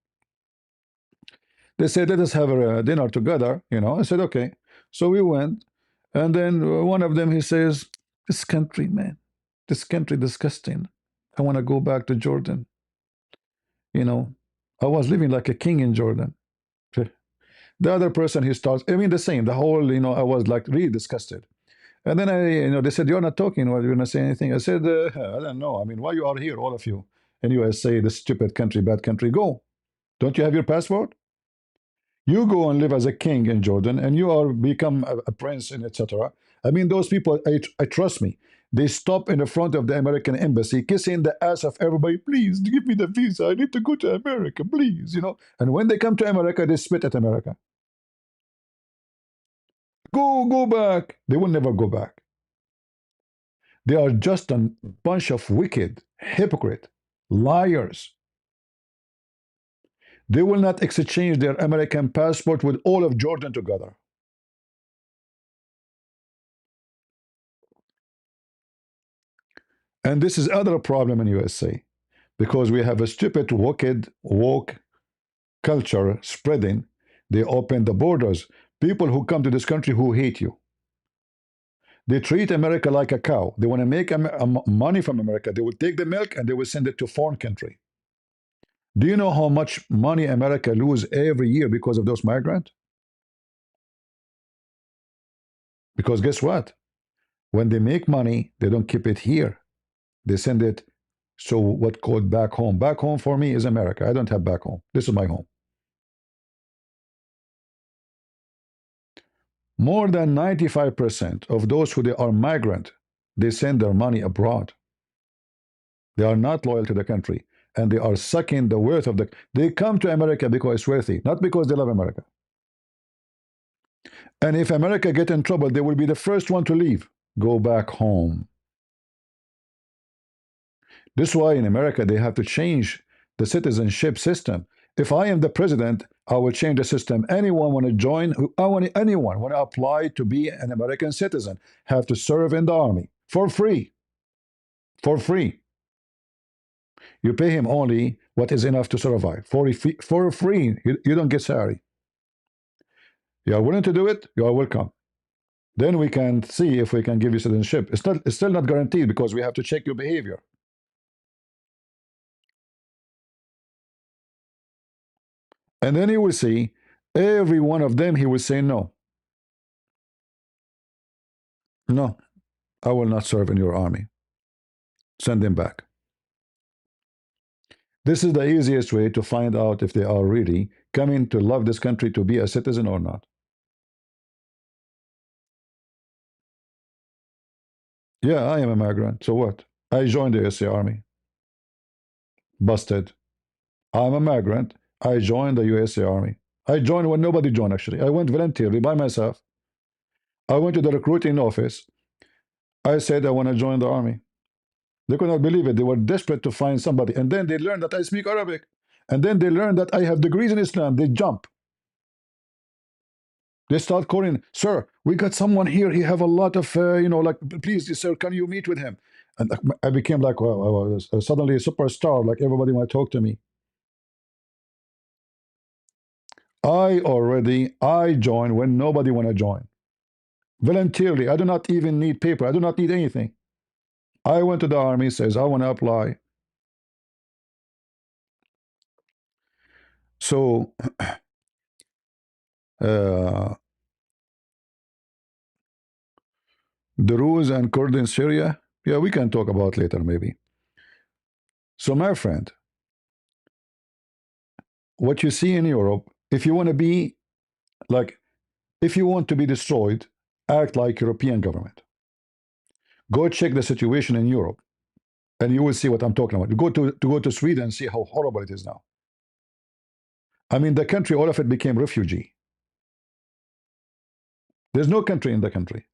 S1: They said, let us have a dinner together. I said, okay. So we went. And then one of them, he says, this country, man, this country disgusting. I want to go back to Jordan. I was living like a king in Jordan. The other person, he starts, I mean, the same, the whole, I was like really disgusted. And then they said, you're not talking, or you're not saying anything. I said, I don't know. I mean, why you are here, all of you? And you say, this stupid country, bad country, go. Don't you have your passport? You go and live as a king in Jordan, and you are become a prince, and etc. I mean, those people, I trust me. They stop in the front of the American embassy, kissing the ass of everybody. Please give me the visa. I need to go to America, please. And when they come to America, they spit at America. Go back. They will never go back. They are just a bunch of wicked, hypocrite, liars. They will not exchange their American passport with all of Jordan together. And this is other problem in USA because we have a stupid, wicked, woke culture spreading. They open the borders. People who come to this country who hate you. They treat America like a cow. They want to make money from America. They will take the milk and they will send it to foreign country. Do you know how much money America lose every year because of those migrants? Because guess what? When they make money, they don't keep it here. They send it. So what called back home? Back home for me is America. I don't have back home. This is my home. More than 95% of those who they are migrant, they send their money abroad. They are not loyal to the country, and they are sucking the worth of the. They come to America because it's worthy, not because they love America. And if America get in trouble, they will be the first one to leave, go back home. This is why in America they have to change the citizenship system. If I am the president, I will change the system. Anyone want to join? Anyone want to apply to be an American citizen have to serve in the army for free. For free. You pay him only what is enough to survive. For free. You don't get salary. You are willing to do it? You are welcome. Then we can see if we can give you citizenship. It's still not guaranteed because we have to check your behavior. And then he will see every one of them, he will say no. No, I will not serve in your army. Send them back. This is the easiest way to find out if they are really coming to love this country, to be a citizen or not. Yeah, I am a migrant. So what? I joined the USA Army. Busted. I'm a migrant. I joined the USA Army. I joined when nobody joined, actually. I went voluntarily by myself. I went to the recruiting office. I said I want to join the army. They could not believe it. They were desperate to find somebody. And then they learned that I speak Arabic. And then they learned that I have degrees in Islam. They jump. They start calling, sir, we got someone here. He have a lot of, like, please, sir, can you meet with him? And I became like, well, I was suddenly a superstar. Like everybody might talk to me. I joined when nobody want to join. Voluntarily. I do not even need paper. I do not need anything. I went to the army, says, I want to apply. So, the rules and Kurd in Syria, yeah, we can talk about later maybe. So, my friend, what you see in Europe, if you want to be like, if you want to be destroyed, act like European government. Go check the situation in Europe, and you will see what I'm talking about. You go to Sweden and see how horrible it is now. I mean, the country, all of it became refugee. There's no country in the country.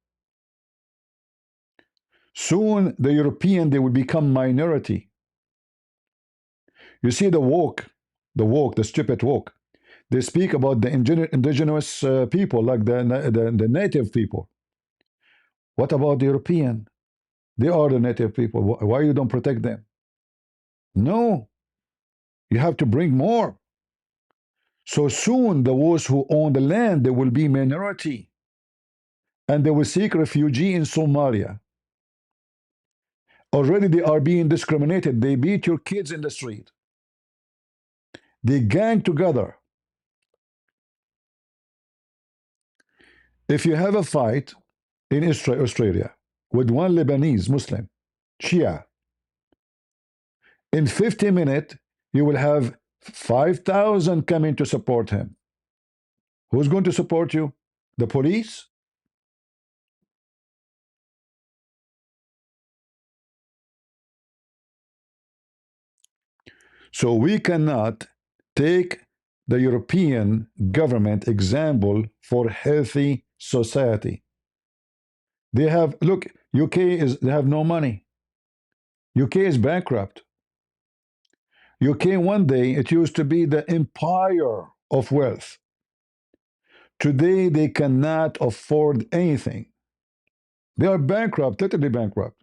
S1: Soon, the European, they will become minority. You see the stupid woke. They speak about the indigenous people, like the native people. What about the European? They are the native people. Why you don't protect them? No, you have to bring more. So soon, those who own the land, they will be minority, and they will seek refugee in Somalia. Already they are being discriminated. They beat your kids in the street. They gang together. If you have a fight in Australia with one Lebanese Muslim, Shia, in 50 minutes, you will have 5,000 coming to support him. Who's going to support you? The police? So we cannot take the European government example for healthy society. They have, look, UK is, they have no money. UK is bankrupt. UK one day, it used to be the empire of wealth. Today, they cannot afford anything. They are bankrupt, literally bankrupt.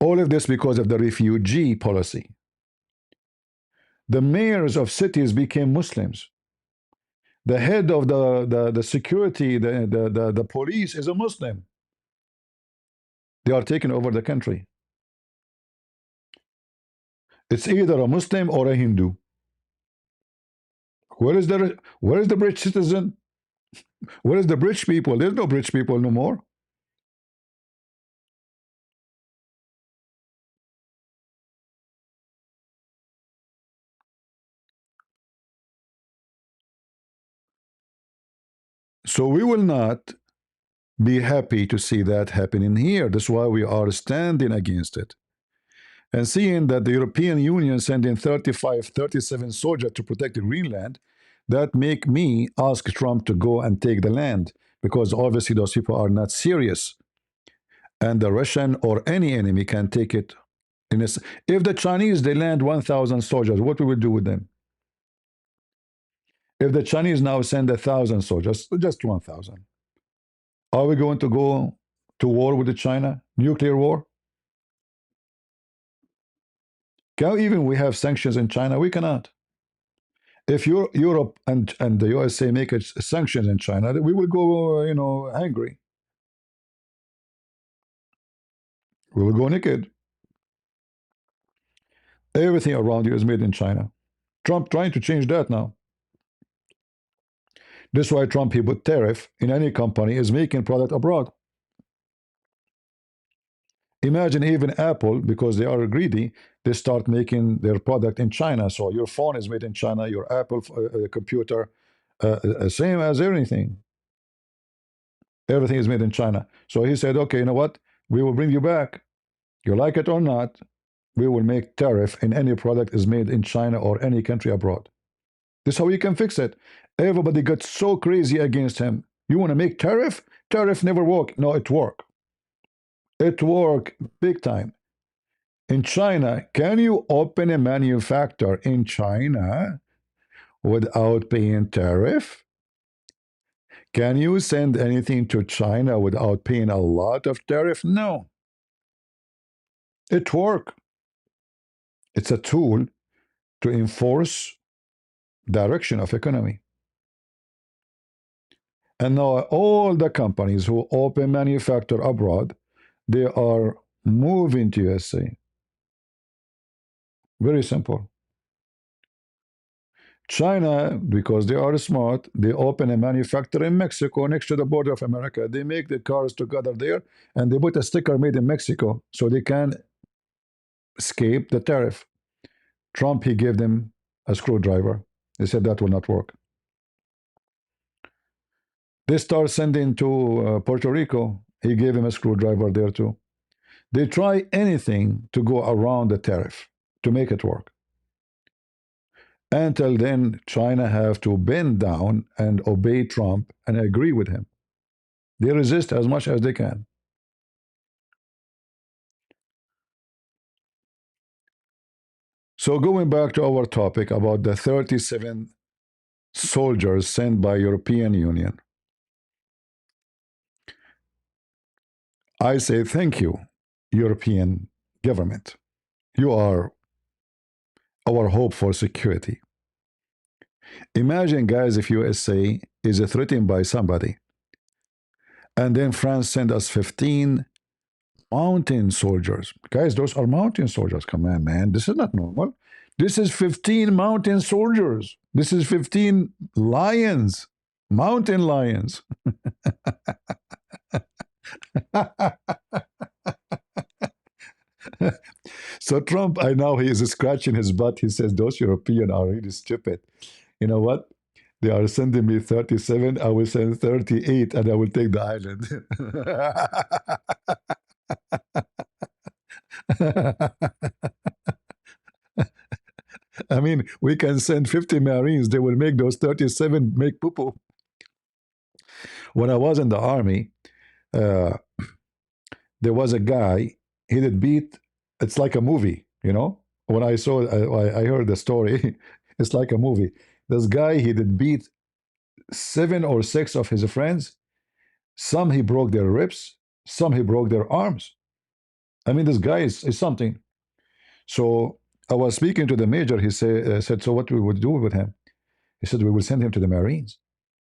S1: All of this because of the refugee policy. The mayors of cities became Muslims. The head of the security, the police is a Muslim. They are taking over the country. It's either a Muslim or a Hindu. Where is the British citizen? Where is the British people? There's no British people no more. So we will not be happy to see that happening here. That's why we are standing against it. And seeing that the European Union sending 35, 37 soldiers to protect Greenland, that make me ask Trump to go and take the land, because obviously those people are not serious. And the Russian or any enemy can take it. If the Chinese, they land 1,000 soldiers, what we will do with them? If the Chinese now send 1,000 soldiers, just 1,000, are we going to go to war with the China? Nuclear war? Can even we have sanctions in China? We cannot. If Europe and the USA make it sanctions in China, we will go, angry. We will go naked. Everything around you is made in China. Trump trying to change that now. That's why Trump, he put tariff in any company is making product abroad. Imagine even Apple, because they are greedy, they start making their product in China. So your phone is made in China, your Apple computer, same as everything. Everything is made in China. So he said, okay, you know what? We will bring you back. You like it or not, we will make tariff in any product is made in China or any country abroad. This is how you can fix it. Everybody got so crazy against him. You want to make tariff? Tariff never work. No, it work. It work big time. In China, can you open a manufacturer in China without paying tariff? Can you send anything to China without paying a lot of tariff? No. It work. It's a tool to enforce direction of economy. And now all the companies who open manufacture abroad, they are moving to USA. Very simple. China, because they are smart, they open a manufacturer in Mexico next to the border of America. They make the cars together there, and they put a sticker made in Mexico so they can escape the tariff. Trump, he gave them a screwdriver. They said that will not work. They start sending to Puerto Rico. He gave him a screwdriver there too. They try anything to go around the tariff to make it work. Until then, China have to bend down and obey Trump and agree with him. They resist as much as they can. So going back to our topic about the 37 soldiers sent by European Union, I say thank you, European government. You are our hope for security. Imagine, guys, if USA is threatened by somebody, and then France send us 15 mountain soldiers. Guys, those are mountain soldiers. Come on, man. This is not normal. This is 15 mountain soldiers. This is 15 lions, mountain lions. So Trump, I know he is scratching his butt. He says those Europeans are really stupid. You know what? They are sending me 37. I will send 38 and I will take the island. I mean, we can send 50 Marines. They will make those 37 make poo poo. When I was in the army, uh, there was a guy, he did beat, it's like a movie, you know? When I saw, I heard the story, it's like a movie. This guy, he did beat seven or six of his friends. Some he broke their ribs, some he broke their arms. I mean, this guy is something. So I was speaking to the major. He said, so what we would do with him? He said, we will send him to the Marines.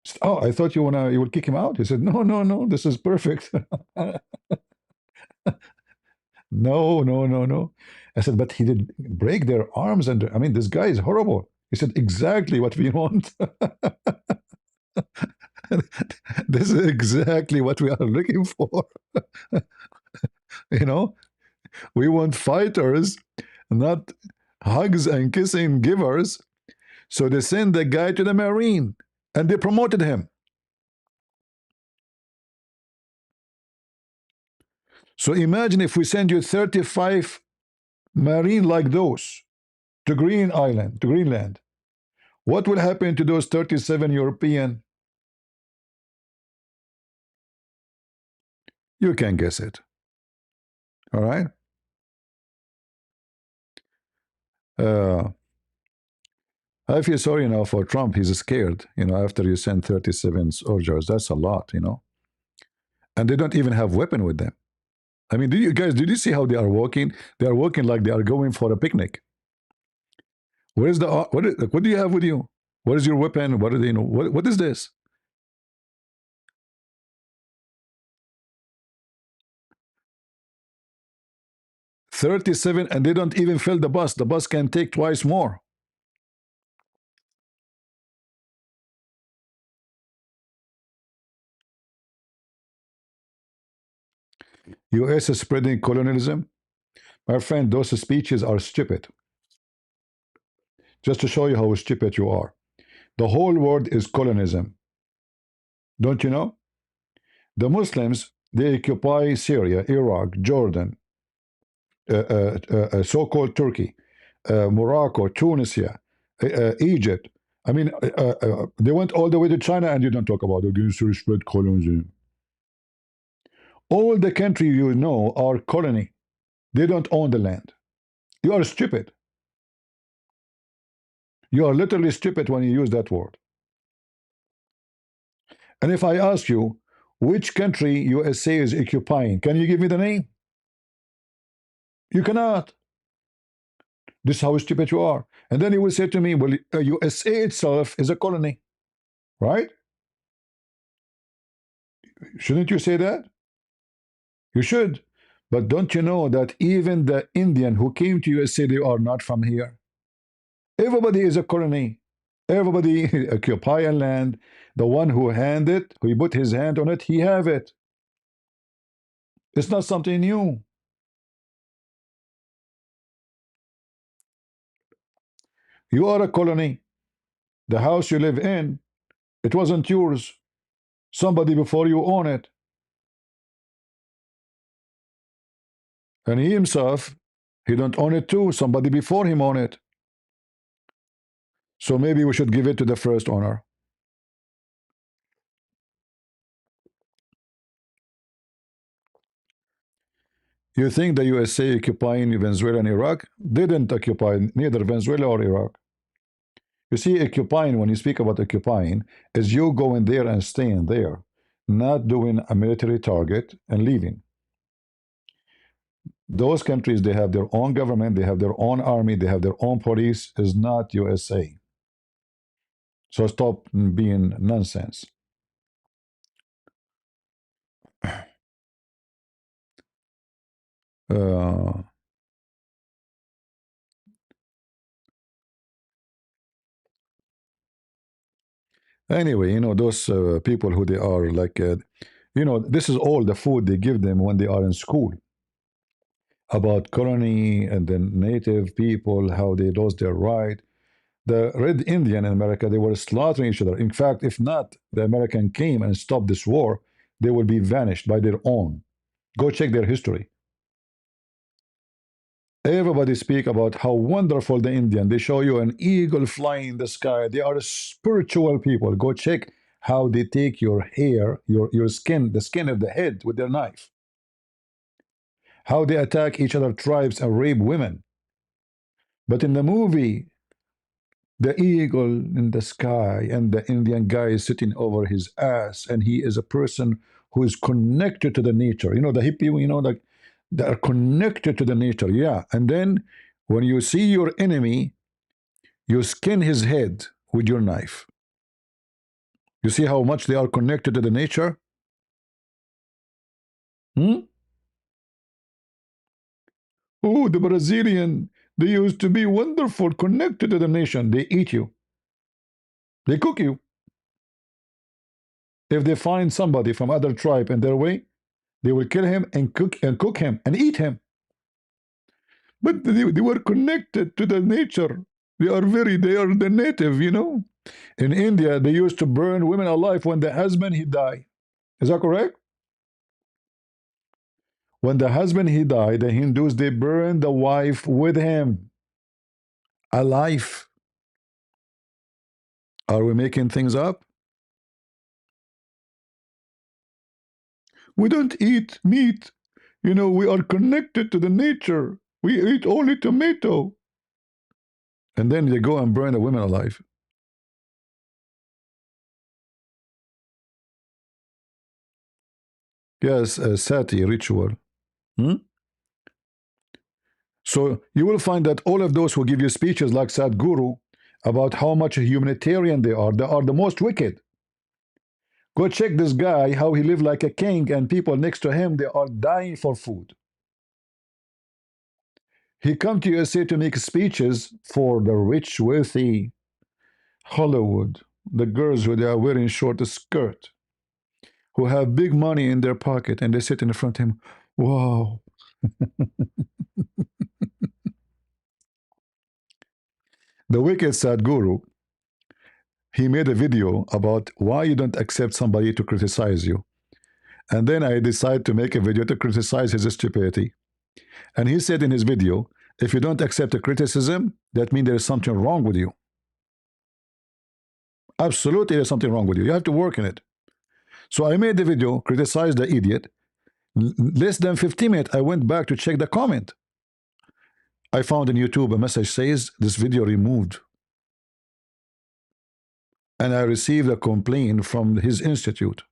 S1: I said, oh, I thought you would kick him out. He said, no, no, no, this is perfect. No, no, no, no. I said, but he did break their arms, and I mean, this guy is horrible. He said, exactly what we want. This is exactly what we are looking for. You know, we want fighters, not hugs and kissing givers. So they sent the guy to the Marine and they promoted him. So imagine if we send you 35 Marine like those to Greenland. What will happen to those 37 European? You can guess it. All right. Uh, I feel sorry now for Trump. He's scared, after you send 37 soldiers. That's a lot, And they don't even have weapon with them. I mean, did you see how they are walking? They are walking like they are going for a picnic. Where is the what do you have with you? What is your weapon? What do they know? What is this? 37, and they don't even fill the bus. The bus can take twice more. US is spreading colonialism. My friend, those speeches are stupid. Just to show you how stupid you are. The whole world is colonism. Don't you know? The Muslims, they occupy Syria, Iraq, Jordan, so-called Turkey, Morocco, Tunisia, Egypt. I mean, they went all the way to China, and you don't talk about against spread colonialism. All the country you know are colony. They don't own the land. You are stupid. You are literally stupid when you use that word. And if I ask you, which country USA is occupying, can you give me the name? You cannot. This is how stupid you are. And then you will say to me, well, USA itself is a colony, right? Shouldn't you say that? You should. But don't you know that even the Indian who came to USA, they are not from here? Everybody is a colony. Everybody occupy a land. The one who who put his hand on it, he have it. It's not something new. You are a colony. The house you live in, it wasn't yours. Somebody before you own it. And he himself, he don't own it too. Somebody before him own it. So maybe we should give it to the first owner. You think the USA occupying Venezuela and Iraq? Didn't occupy neither Venezuela or Iraq. You see, occupying, when you speak about occupying, is you going there and staying there, not doing a military target and leaving. Those countries, they have their own government, they have their own army, they have their own police, is not USA. So stop being nonsense. Uh, anyway, those people who they are like, this is all the food they give them when they are in school about colony and the native people, how they lost their right. The Red Indian in America, they were slaughtering each other. In fact, if not, the American came and stopped this war, they will be vanished by their own. Go check their history. Everybody speak about how wonderful the Indian. They show you an eagle flying in the sky. They are spiritual people. Go check how they take your hair, your skin, the skin of the head with their knife. How they attack each other tribes and rape women. But in the movie, the eagle in the sky and the Indian guy is sitting over his ass, and he is a person who is connected to the nature. You know, the hippie, you know, like they are connected to the nature. Yeah. And then when you see your enemy, you skin his head with your knife. You see how much they are connected to the nature? Hmm? Oh, the Brazilian, they used to be wonderful, connected to the nation. They eat you. They cook you. If they find somebody from other tribe in their way, they will kill him and cook him and eat him. But they were connected to the nature. They are the native, you know. In India, they used to burn women alive when the husband he died. Is that correct? When the husband he died, the Hindus they burned the wife with him alive. Are we making things up? We don't eat meat. You know, we are connected to the nature. We eat only tomato. And then they go and burn the women alive. Yes, a sati ritual. Hmm? So you will find that all of those who give you speeches like Sadhguru about how much humanitarian they are the most wicked. Go check this guy, how he lived like a king, and people next to him, they are dying for food. He come to USA to make speeches for the rich, wealthy Hollywood, the girls who they are wearing short skirt, who have big money in their pocket, and they sit in front of him. Wow. The wicked Sadhguru, he made a video about why you don't accept somebody to criticize you. And then I decided to make a video to criticize his stupidity. And he said in his video, if you don't accept a criticism, that means there is something wrong with you. Absolutely, there's something wrong with you. You have to work in it. So I made the video, criticized the idiot. Less than 15 minutes, I went back to check the comment. I found on YouTube a message says this video removed. And I received a complaint from his institute.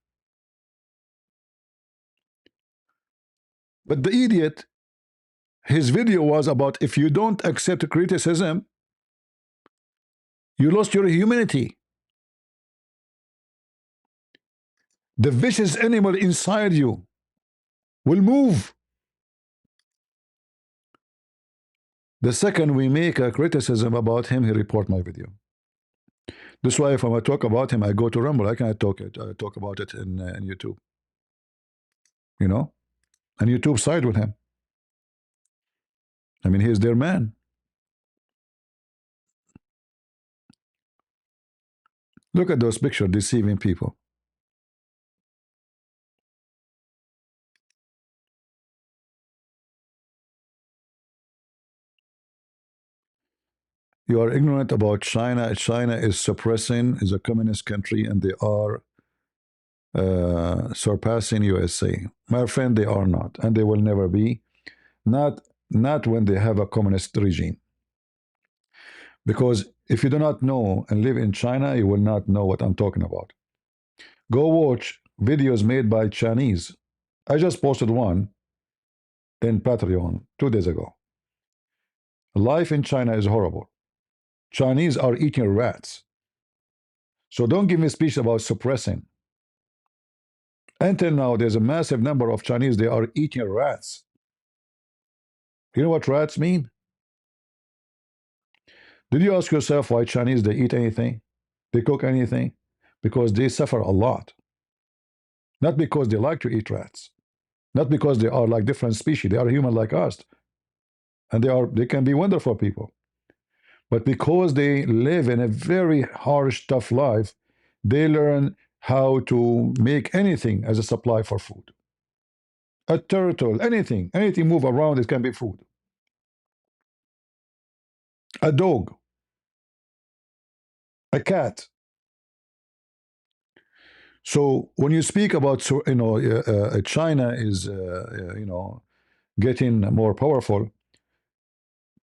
S1: But the idiot, his video was about if you don't accept criticism, you lost your humanity. The vicious animal inside you will move. The second we make a criticism about him, he report my video. This is why if I talk about him, I go to Rumble. I cannot talk it. I talk about it in YouTube. You know, and YouTube side with him. I mean, he's their man. Look at those pictures deceiving people. You are ignorant about China. China is suppressing, is a communist country, and they are surpassing USA. My friend, they are not, and they will never be. Not when they have a communist regime. Because if you do not know and live in China, you will not know what I'm talking about. Go watch videos made by Chinese. I just posted one in Patreon 2 days ago. Life in China is horrible. Chinese are eating rats. So don't give me a speech about suppressing. Until now, there's a massive number of Chinese, they are eating rats. You know what rats mean? Did you ask yourself why Chinese, they eat anything? They cook anything? Because they suffer a lot. Not because they like to eat rats. Not because they are like different species. They are human like us. And they can be wonderful people. But because they live in a very harsh, tough life, they learn how to make anything as a supply for food. A turtle, anything move around, it can be food. A dog, a cat. So when you speak about, China is, getting more powerful.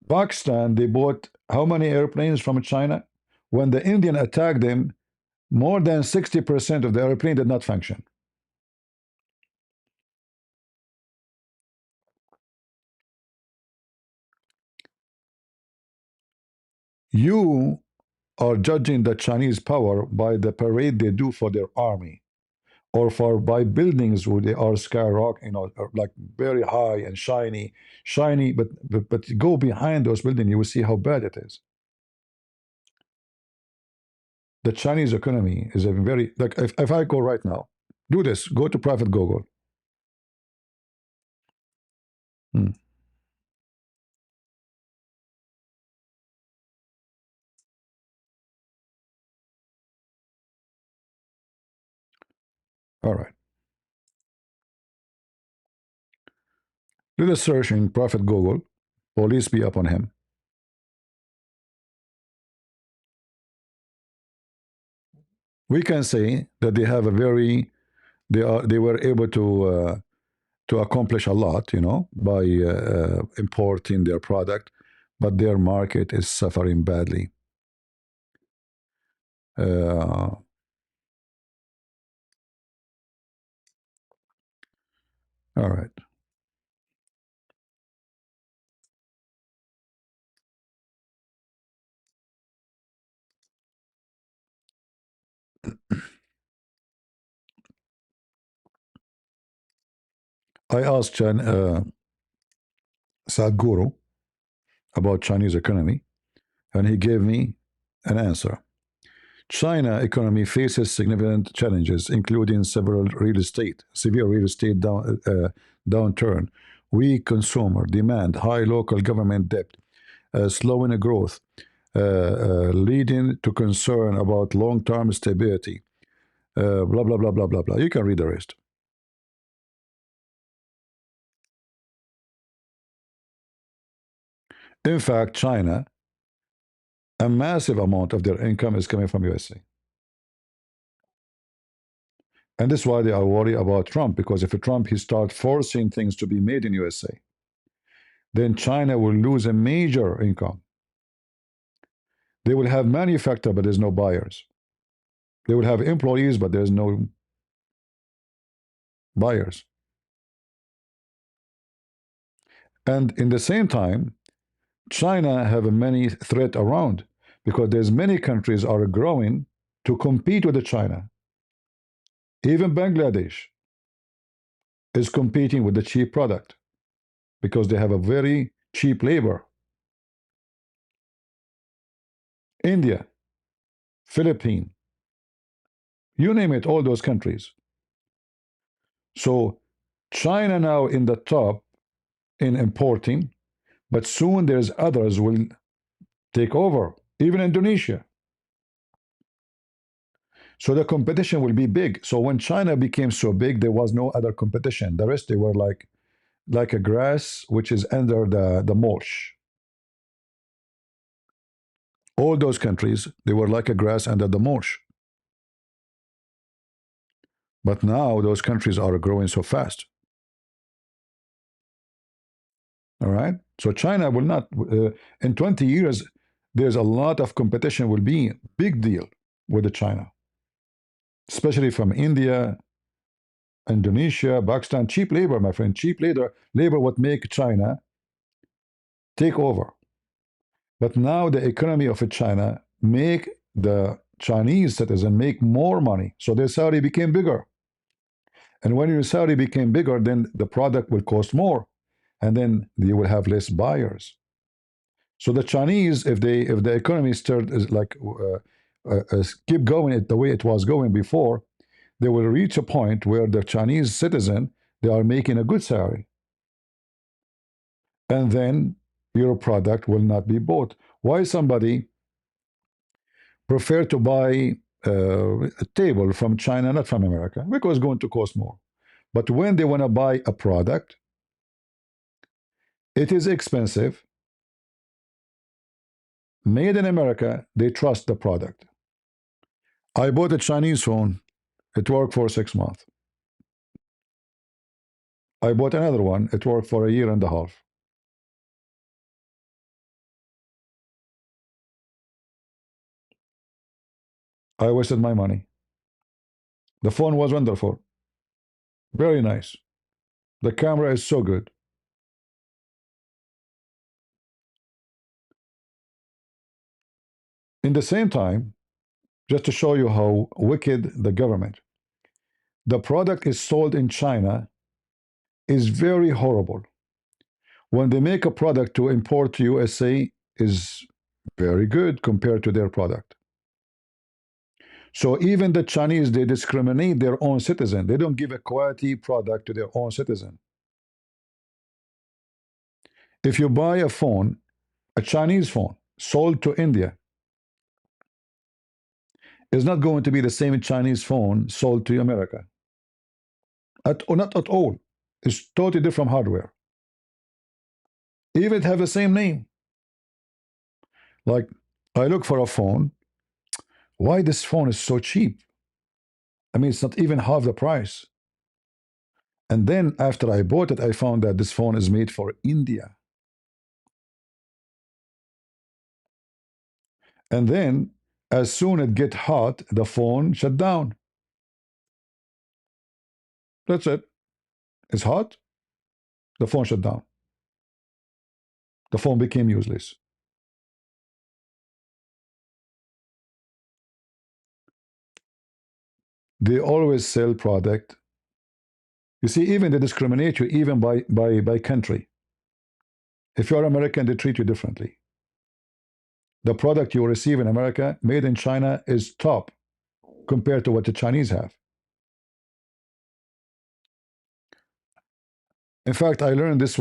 S1: Pakistan, they bought how many airplanes from China? When the Indian attacked them, more than 60% of the airplane did not function. You are judging the Chinese power by the parade they do for their army, or for by buildings where they are skyrock, like very high and shiny. But go behind those buildings, you will see how bad it is. The Chinese economy is a very, like, if I go right now, do this, go to private Google. Hmm. All right. Do the search in private Google. Police be up on him. We can say that they have a very, they were able to accomplish a lot, by importing their product, but their market is suffering badly. Uh, all right. I asked Sadhguru about Chinese economy, and he gave me an answer. China economy faces significant challenges, including severe real estate downturn, weak consumer demand, high local government debt, slowing growth, leading to concern about long-term stability. Blah blah blah blah blah blah. You can read the rest. In fact, China, a massive amount of their income is coming from USA. And this is why they are worried about Trump, because if Trump he start forcing things to be made in USA, then China will lose a major income. They will have manufacture, but there's no buyers. They will have employees, but there's no buyers. And in the same time, China have a many threat around, because there's many countries are growing to compete with the China. Even Bangladesh is competing with the cheap product because they have a very cheap labor. India, Philippines, you name it, all those countries. So China now in the top in importing, but soon there's others will take over, even Indonesia. So the competition will be big. So when China became so big, there was no other competition. The rest they were like a grass which is under the mulch. All those countries, they were like a grass under the mulch. But now those countries are growing so fast. All right. So China will not, in 20 years, there's a lot of competition will be big deal with the China, especially from India, Indonesia, Pakistan. Cheap labor, my friend, cheap labor would make China take over. But now the economy of China make the Chinese citizen make more money. So their Saudi became bigger. And when your Saudi became bigger, then the product will cost more. And then you will have less buyers. So the Chinese, if the economy started keep going it the way it was going before, they will reach a point where the Chinese citizen they are making a good salary, and then your product will not be bought. Why somebody prefer to buy a table from China, not from America, because it's going to cost more. But when they want to buy a product, it is expensive, made in America, they trust the product. I bought a Chinese phone. It worked for 6 months. I bought another one. It worked for a year and a half. I wasted my money. The phone was wonderful. Very nice. The camera is so good. In the same time, just to show you how wicked the government, the product is sold in China is very horrible. When they make a product to import to USA is very good compared to their product. So even the Chinese, they discriminate their own citizen. They don't give a quality product to their own citizen. If you buy a phone, a Chinese phone, sold to India, is not going to be the same Chinese phone sold to America. Not at all. It's totally different hardware. Even have the same name. Like, I look for a phone. Why this phone is so cheap? I mean, it's not even half the price. And then after I bought it, I found that this phone is made for India. And then as soon as it get hot, the phone shut down. That's it. It's hot, the phone shut down. The phone became useless. They always sell product. You see, even they discriminate you even by country. If you're American, they treat you differently. The product you receive in America, made in China, is top compared to what the Chinese have. In fact, I learned this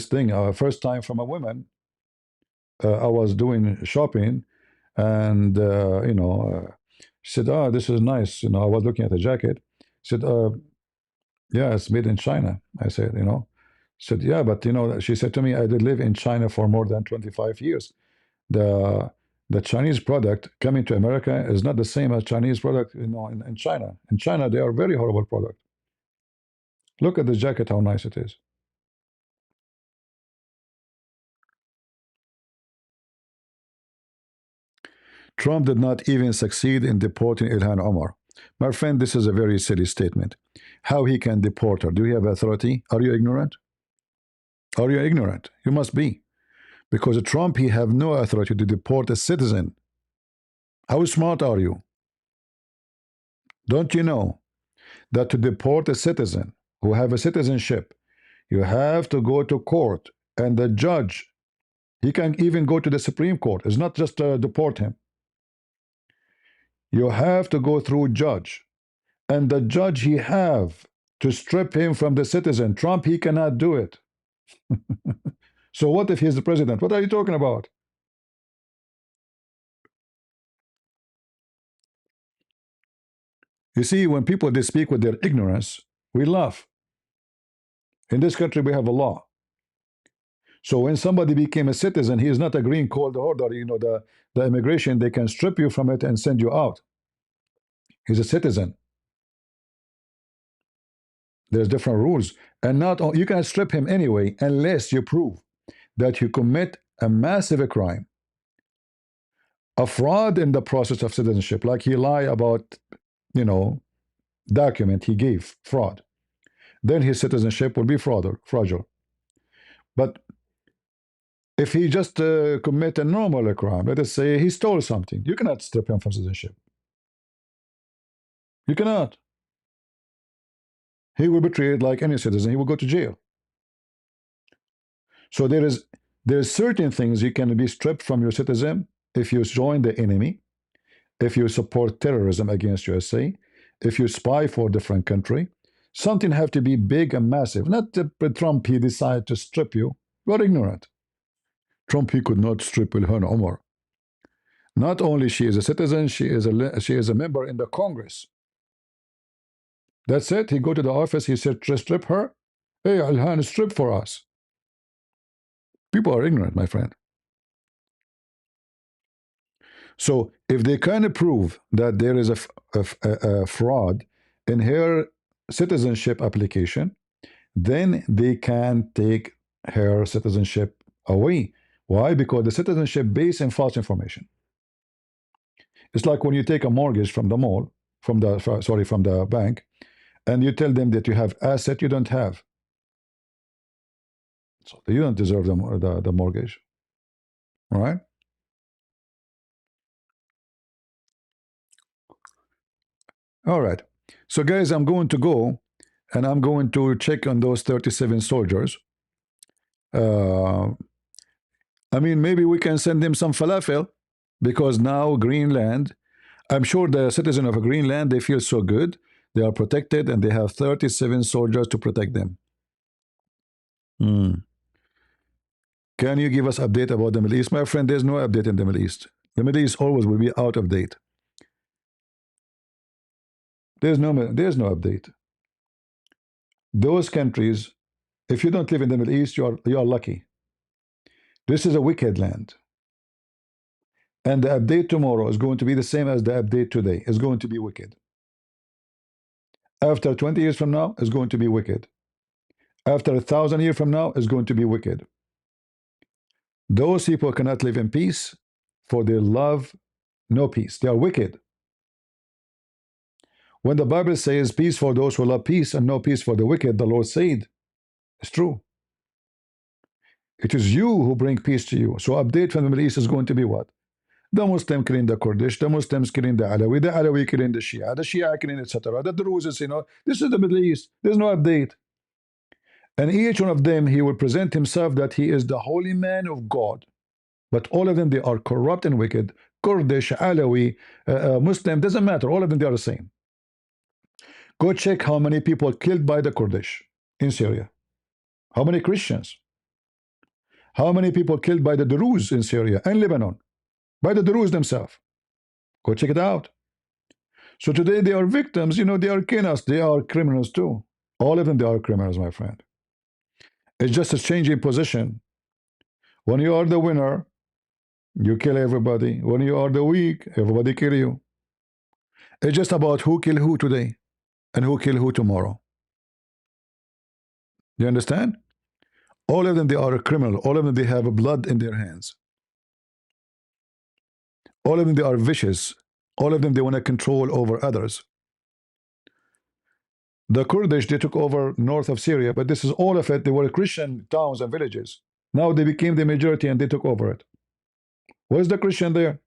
S1: thing, first time from a woman. I was doing shopping, and she said, "Oh, this is nice." I was looking at the jacket. She said, "Yeah, it's made in China." I said, She said, "Yeah, but she said to me, I did live in China for more than 25 years. The the Chinese product coming to America is not the same as Chinese product, in China. In China, they are very horrible product. Look at the jacket, how nice it is." Trump did not even succeed in deporting Ilhan Omar. My friend, this is a very silly statement. How he can deport her? Do you have authority? Are you ignorant? Are you ignorant? You must be. Because Trump, he have no authority to deport a citizen. How smart are you? Don't you know that to deport a citizen who have a citizenship, you have to go to court, and the judge, he can even go to the Supreme Court. It's not just deport him. You have to go through judge, and the judge he have to strip him from the citizen. Trump, he cannot do it. So what if he's the president? What are you talking about? You see, when people they speak with their ignorance, we laugh. In this country, we have a law. So when somebody became a citizen, he is not a green card holder. The immigration, they can strip you from it and send you out. He's a citizen. There's different rules. And not you can strip him anyway unless you prove that you commit a massive crime, a fraud in the process of citizenship, like he lied about, you know, document he gave, fraud. Then his citizenship will be fraudulent. But if he just commit a normal crime, let us say he stole something, you cannot strip him from citizenship. You cannot. He will be treated like any citizen. He will go to jail. So there's certain things you can be stripped from your citizen if you join the enemy, if you support terrorism against USA, if you spy for a different country. Something have to be big and massive. Not Trump, he decide to strip you. You are ignorant. Trump, he could not strip Ilhan Omar. Not only she is a citizen, she is a member in the Congress. That's it. He go to the office. He said, strip her. Hey, Ilhan, strip for us. People are ignorant, my friend. So if they can prove that there is a fraud in her citizenship application, then they can take her citizenship away. Why? Because the citizenship based in false information. It's like when you take a mortgage from the mall, from the bank, and you tell them that you have asset you don't have. So you don't deserve the mortgage. All right? All right. So guys, I'm going to go and I'm going to check on those 37 soldiers. Uh, I mean, maybe we can send them some falafel because now Greenland, I'm sure the citizen of Greenland, they feel so good. They are protected and they have 37 soldiers to protect them. Hmm. Can you give us update about the Middle East? My friend, there's no update in the Middle East. The Middle East always will be out of date. There's no update. Those countries, if you don't live in the Middle East, you are lucky. This is a wicked land. And the update tomorrow is going to be the same as the update today. It's going to be wicked. After 20 years from now, it's going to be wicked. After 1,000 years from now, it's going to be wicked. Those people cannot live in peace, for they love no peace. They are wicked. When the Bible says peace for those who love peace and no peace for the wicked, the Lord said, it's true. It is you who bring peace to you. So update from the Middle East is going to be what? The Muslim killing the Kurdish, the Muslims killing the Alawi killing the Shia killing, etc. The Druze, this is the Middle East. There's no update. And each one of them, he will present himself that he is the holy man of God. But all of them, they are corrupt and wicked. Kurdish, Alawi, Muslim, doesn't matter. All of them, they are the same. Go check how many people killed by the Kurdish in Syria. How many Christians? How many people killed by the Druze in Syria and Lebanon? By the Druze themselves. Go check it out. So today they are victims, they are killers, they are criminals too. All of them, they are criminals, my friend. It's just a change in position. When you are the winner, you kill everybody. When you are the weak, everybody kill you. It's just about who kill who today and who kill who tomorrow. You understand? All of them, they are a criminal. All of them, they have blood in their hands. All of them, they are vicious. All of them, they want to control over others. The Kurdish, they took over north of Syria, but this is all of it. They were Christian towns and villages. Now they became the majority and they took over it. Where's the Christian there?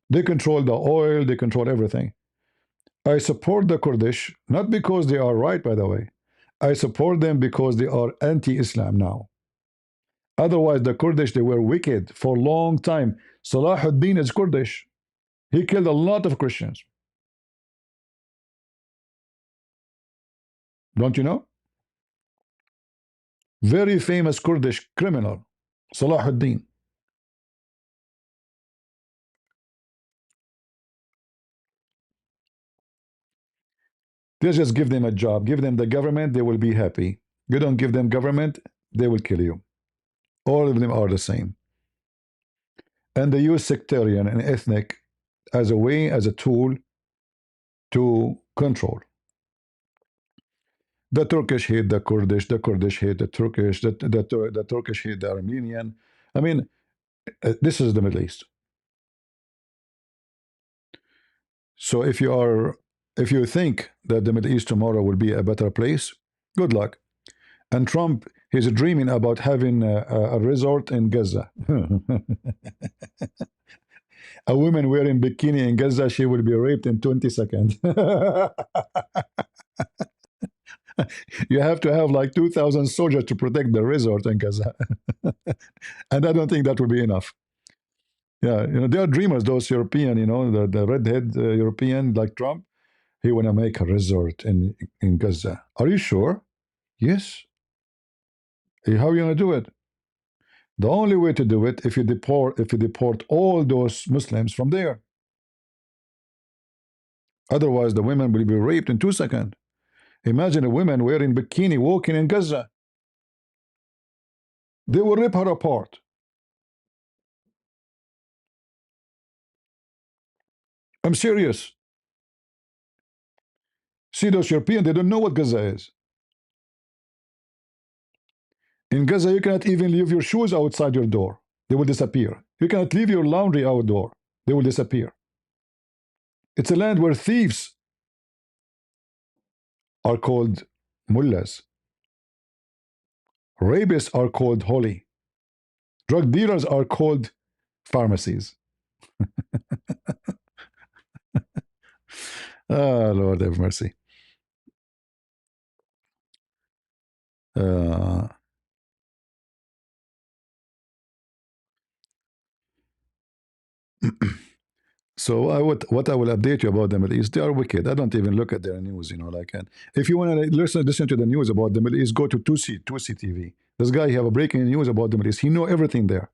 S1: They control the oil, they control everything. I support the Kurdish, not because they are right, by the way. I support them because they are anti-Islam now. Otherwise, the Kurdish, they were wicked for a long time. Salahuddin is Kurdish. He killed a lot of Christians. Don't you know? Very famous Kurdish criminal, Salahuddin. They just give them a job, give them the government, they will be happy. You don't give them government, they will kill you. All of them are the same. And they use sectarian and ethnic as a way, as a tool to control. The Turkish hate the Kurdish hate the Turkish, the Turkish hate the Armenian. I mean, this is the Middle East. So if you think that the Middle East tomorrow will be a better place, good luck. And Trump, he's dreaming about having a resort in Gaza. A woman wearing bikini in Gaza, she will be raped in 20 seconds. You have to have like 2,000 soldiers to protect the resort in Gaza. And I don't think that will be enough. Yeah, they are dreamers, those European, the redhead European like Trump. He want to make a resort in Gaza. Are you sure? Yes. How are you going to do it? The only way to do it if you deport all those Muslims from there. Otherwise, the women will be raped in 2 seconds. Imagine a woman wearing bikini walking in Gaza. They will rip her apart. I'm serious. See, those Europeans, they don't know what Gaza is. In Gaza, you cannot even leave your shoes outside your door. They will disappear. You cannot leave your laundry outdoor. They will disappear. It's a land where thieves are called mullahs. Rapists are called holy. Drug dealers are called pharmacies. Ah, Lord have mercy. Uh, so what I will update you about the Middle East, they are wicked. I don't even look at their news, like. And if you want to listen to the news about the Middle East, go to 2C TV. This guy, he have a breaking news about the Middle East. He know everything there,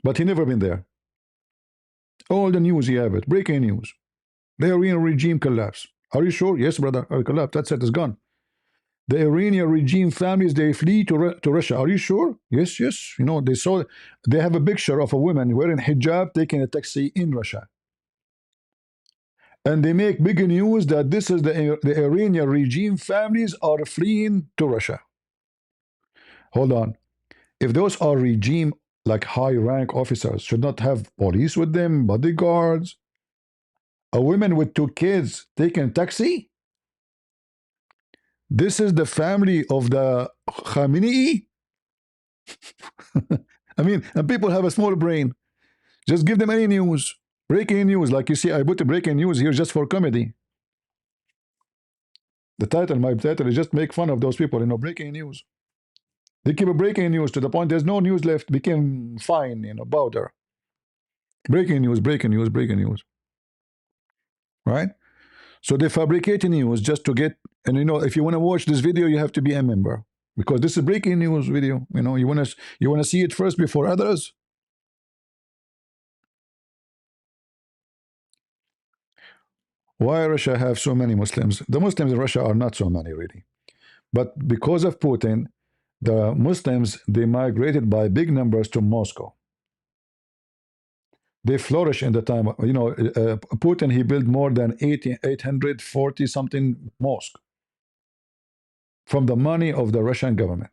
S1: but he never been there. All the news he have it, breaking news. The Iranian regime collapse. Are you sure? Yes, brother. Collapse. That's it. It's gone. The Iranian regime families, they flee to Russia. Are you sure? Yes, yes. They have a picture of a woman wearing hijab taking a taxi in Russia. And they make big news that this is the Iranian regime families are fleeing to Russia. Hold on. If those are regime, like high rank officers, should not have police with them, bodyguards, a woman with 2 kids taking a taxi? This is the family of the Khamenei? I mean, and people have a small brain. Just give them any news. Breaking news. Like you see, I put the breaking news here just for comedy. My title is just make fun of those people, breaking news. They keep a breaking news to the point there's no news left, became fine, powder. Breaking news, breaking news, breaking news. Right? So they fabricate news just to get, and if you want to watch this video, you have to be a member. Because this is breaking news video. You wanna see it first before others. Why Russia have so many Muslims? The Muslims in Russia are not so many, really. But because of Putin, the Muslims, they migrated by big numbers to Moscow. They flourish in the time. Putin, he built more than 840 something mosque from the money of the Russian government.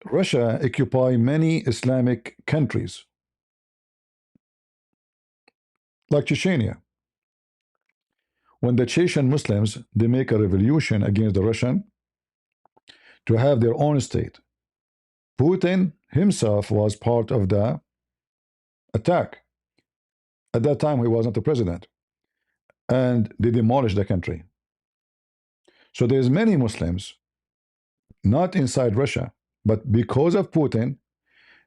S1: Russia occupy many Islamic countries, like Chechnya. When the Chechen Muslims, they make a revolution against the Russian to have their own state. Putin himself was part of the attack. At that time, he was not the president. And they demolished the country. So there's many Muslims, not inside Russia, but because of Putin,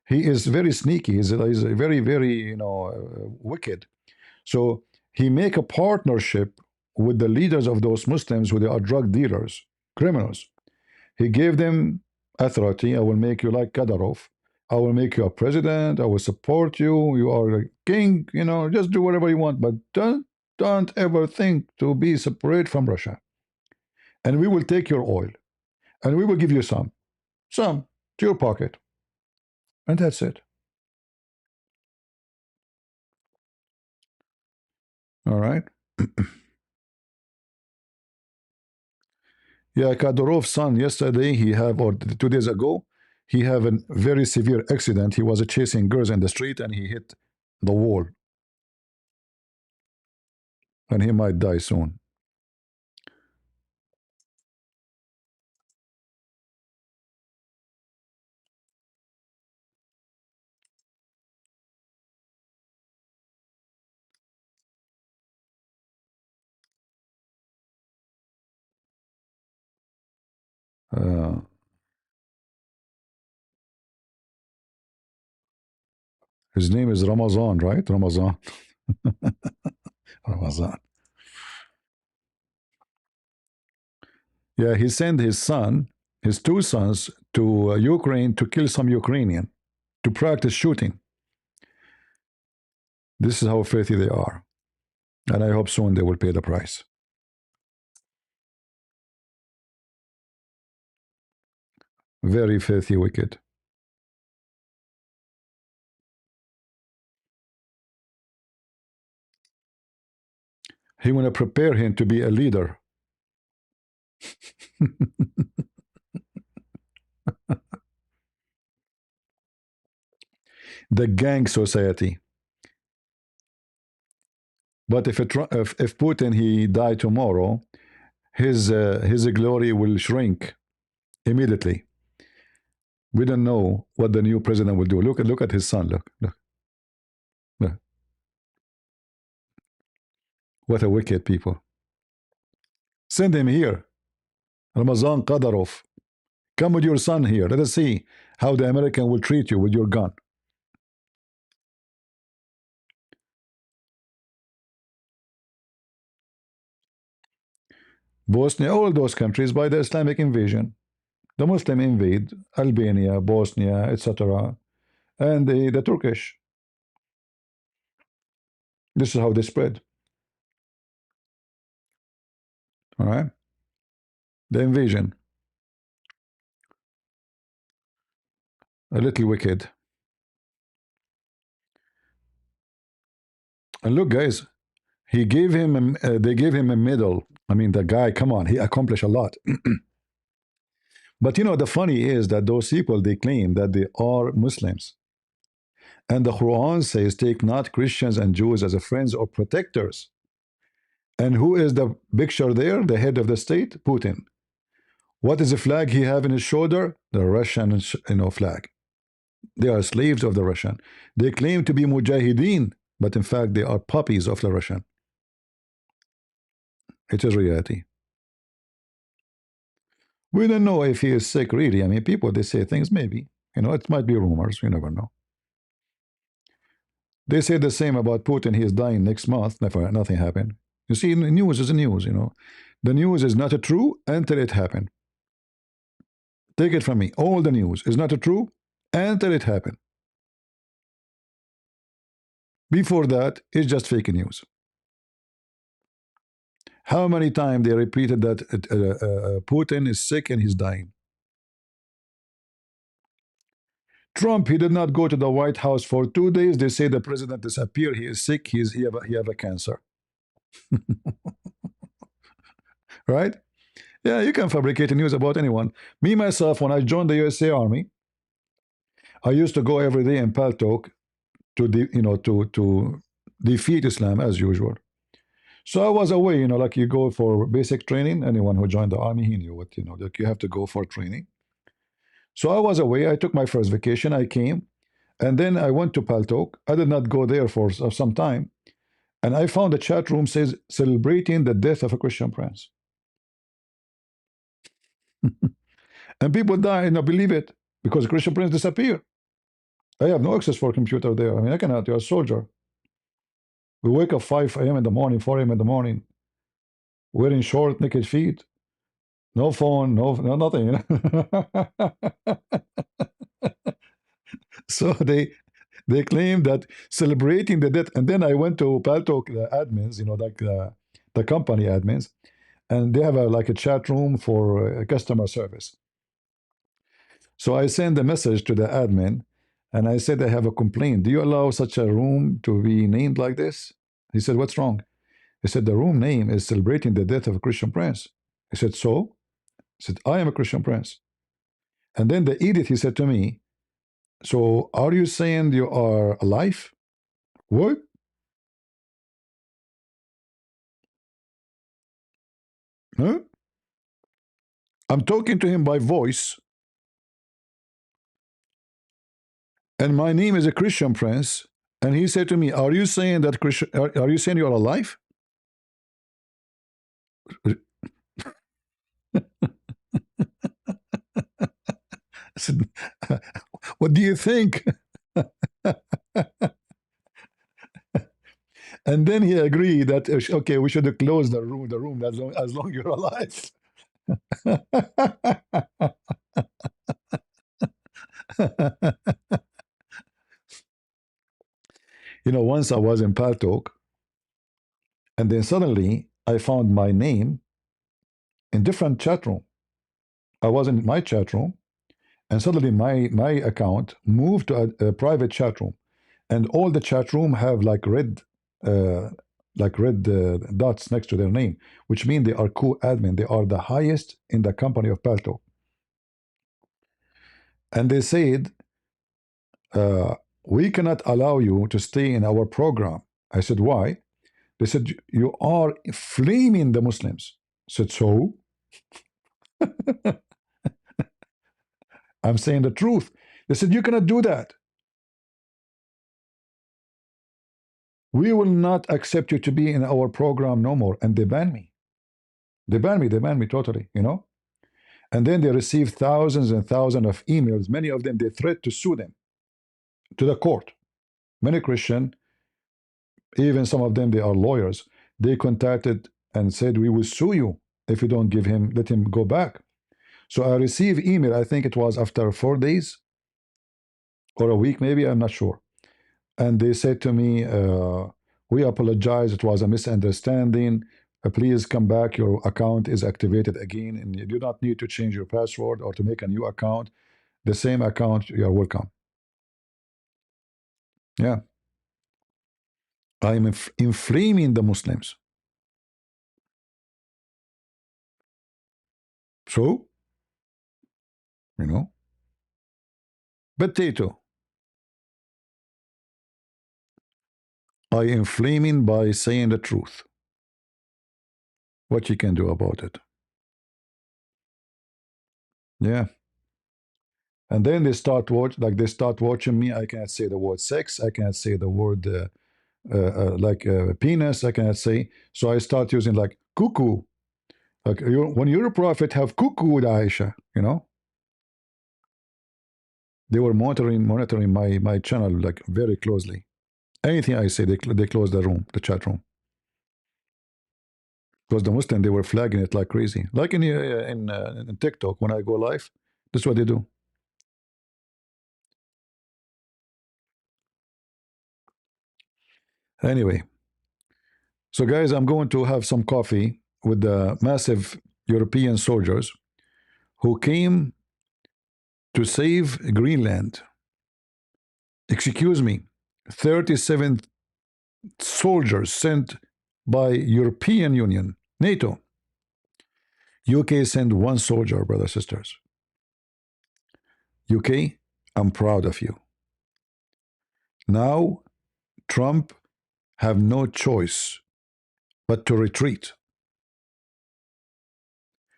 S1: he is very sneaky. He's very, very, wicked. So he make a partnership with the leaders of those Muslims who they are drug dealers, criminals. He gave them authority. I will make you like Kadyrov. I will make you a president. I will support you. You are a king. Just do whatever you want, but don't ever think to be separate from Russia. And we will take your oil, and we will give you some to your pocket, and that's it. All right. Yeah, Kadyrov's son yesterday, or 2 days ago, he have a very severe accident. He was chasing girls in the street and he hit the wall, and he might die soon. Uh, his name is Ramazan, right? Ramazan. Ramazan. Yeah, he sent his son his two sons to Ukraine to kill some Ukrainian, to practice shooting. This is how filthy they are. And I hope soon they will pay the price. Very filthy, wicked. He want to prepare him to be a leader. The gang society. But if Putin he die tomorrow, his glory will shrink immediately. We don't know what the new president will do. Look at his son. Look. What a wicked people. Send him here. Ramazan Qadarov. Come with your son here. Let us see how the American will treat you with your gun. Bosnia, all those countries by the Islamic invasion. The Muslim invade Albania, Bosnia, etc. And the Turkish. This is how they spread. All right. The invasion. A little wicked. And look, guys, he gave him they gave him a medal. I mean, the guy, come on, he accomplished a lot. But you know, the funny is that those people, they claim that they are Muslims. And the Quran says, take not Christians and Jews as a friends or protectors. And who is the picture there? The head of the state, Putin. What is the flag he have in his shoulder? The Russian, flag. They are slaves of the Russian. They claim to be mujahideen, but in fact they are puppies of the Russian. It is reality. We don't know if he is sick really. I mean, people, they say things, maybe. It might be rumors. You never know. They say the same about Putin. He is dying next month. Nothing happened. You see, news is news, The news is not true until it happened. Take it from me. All the news is not true until it happened. Before that, it's just fake news. How many times they repeated that Putin is sick and he's dying? Trump, he did not go to the White House for 2 days. They say the president disappeared. He is sick. He have a cancer. Right? Yeah, you can fabricate news about anyone. Me, myself, when I joined the USA Army, I used to go every day in Paltalk to to defeat Islam as usual. So I was away, like you go for basic training. Anyone who joined the army, he knew what, like you have to go for training. So I was away. I took my first vacation. I came, and then I went to Paltalk. I did not go there for some time, and I found a chat room says celebrating the death of a Christian prince. And people die, believe it, because Christian prince disappeared. I have no access for computer there. I mean, I cannot. You're a soldier. We wake up 5 a.m. in the morning, 4 a.m. in the morning, wearing short, naked feet, no phone, no nothing. So they claim that celebrating the death. And then I went to Paltalk, the admins, like the company admins, and they have like a chat room for customer service. So I sent a message to the admin, and I said, I have a complaint. Do you allow such a room to be named like this? He said, what's wrong? He said, the room name is celebrating the death of a Christian prince. I said, so? He said, I am a Christian prince. And then the edict, he said to me, so are you saying you are alive? What? Huh? I'm talking to him by voice, and my name is a Christian prince, and he said to me, are you saying that Christian, are you saying you are alive? I said, what do you think? And then he agreed that okay, we should close the room as long you're alive. Once I was in Paltalk, and then suddenly I found my name in different chat room. I was in my chat room, and suddenly my account moved to a private chat room, and all the chat room have uh, like red dots next to their name, which mean they are co-admin. They are the highest in the company of Paltalk. And they said, we cannot allow you to stay in our program. I said, why? They said, you are flaming the Muslims. I said, so? I'm saying the truth. They said, you cannot do that. We will not accept you to be in our program no more. And they banned me. They banned me totally. And then they received thousands and thousands of emails. Many of them, they threat to sue them to the court. Many Christian, even some of them, they are lawyers. They contacted and said, we will sue you if you don't let him go back. So I received email, I think it was after 4 days or a week, maybe, I'm not sure. And they said to me, we apologize, it was a misunderstanding. Please come back, your account is activated again, and you do not need to change your password or to make a new account. The same account, you are welcome. Yeah. I'm inflaming the Muslims. So, you know, potato. I inflaming by saying the truth. What you can do about it? Yeah. And then they start watching me. I cannot say the word sex. I cannot say the word penis. I cannot say. So I start using like cuckoo. Like when you're a prophet, have cuckoo with Aisha. They were monitoring my channel like very closely. Anything I say, they close the room, the chat room. Because the Muslim, they were flagging it like crazy. Like in TikTok, when I go live, that's what they do. Anyway, so guys, I'm going to have some coffee with the massive European soldiers who came to save Greenland. Excuse me, 37 soldiers sent by European Union, NATO. UK sent one soldier, brothers sisters. UK, I'm proud of you. Now, Trump have no choice but to retreat.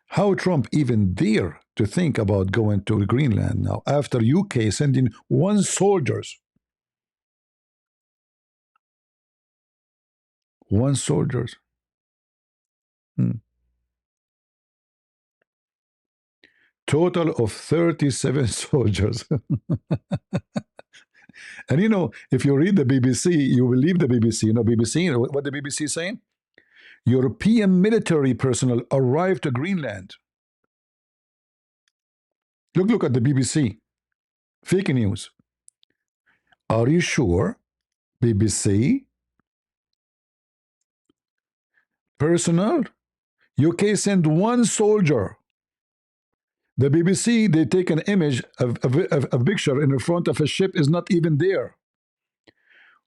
S1: How Trump even dare to think about going to Greenland now after UK sending one soldiers? One soldiers. Total of 37 soldiers. And if you read the BBC, you will leave the BBC. BBC, what the BBC saying? European military personnel arrived to Greenland. Look at the BBC. Fake news. Are you sure? BBC? Personnel? UK sent one soldier. The BBC, they take an image of a picture in the front of a ship is not even there.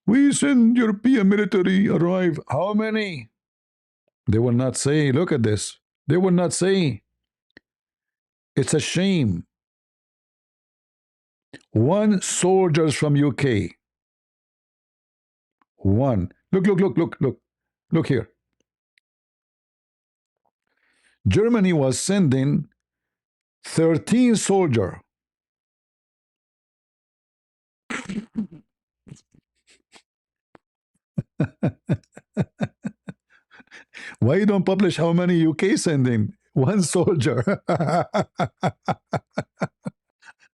S1: We send European military arrive. How many? They will not say, look at this. They will not say. It's a shame. One soldiers from UK. One. Look here. Germany was sending 13 soldiers. Why you don't publish how many UK sending? One soldier.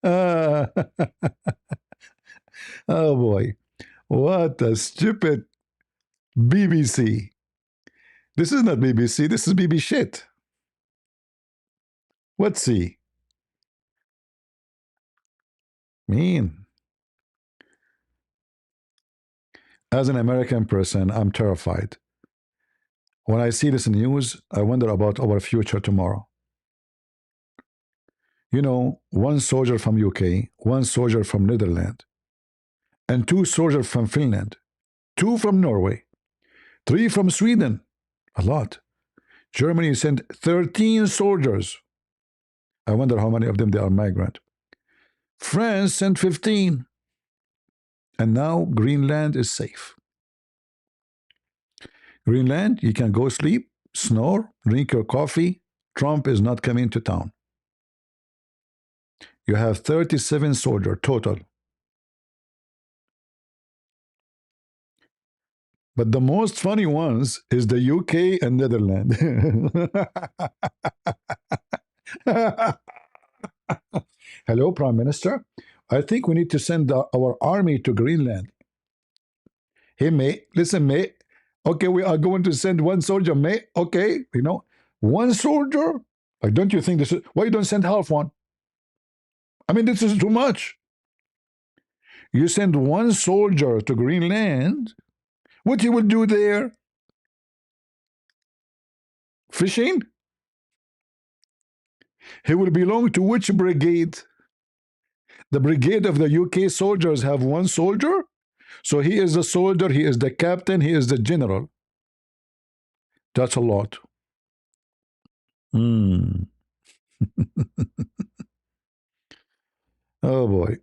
S1: Ah, oh boy. What a stupid BBC. This is not BBC, this is BB shit. Let's see. Mean. As an American person, I'm terrified. When I see this news, I wonder about our future tomorrow. You know, one soldier from UK, one soldier from Netherlands, and two soldiers from Finland, two from Norway, three from Sweden. A lot. Germany sent 13 soldiers. I wonder how many of them they are migrant. France sent 15. And now Greenland is safe. Greenland, you can go sleep, snore, drink your coffee. Trump is not coming to town. You have 37 soldiers total. But the most funny ones is the UK and Netherlands. Hello, Prime Minister. I think we need to send our army to Greenland. Hey, mate, listen, mate. Okay, we are going to send one soldier, mate. Okay, you know, one soldier. Like, don't you think this is why you don't send half one? I mean, this is too much. You send one soldier to Greenland. What he will do there? Fishing? He will belong to which brigade? The brigade of the UK soldiers have one soldier. So he is the soldier, he is the captain, he is the general. That's a lot. Hmm. Oh boy.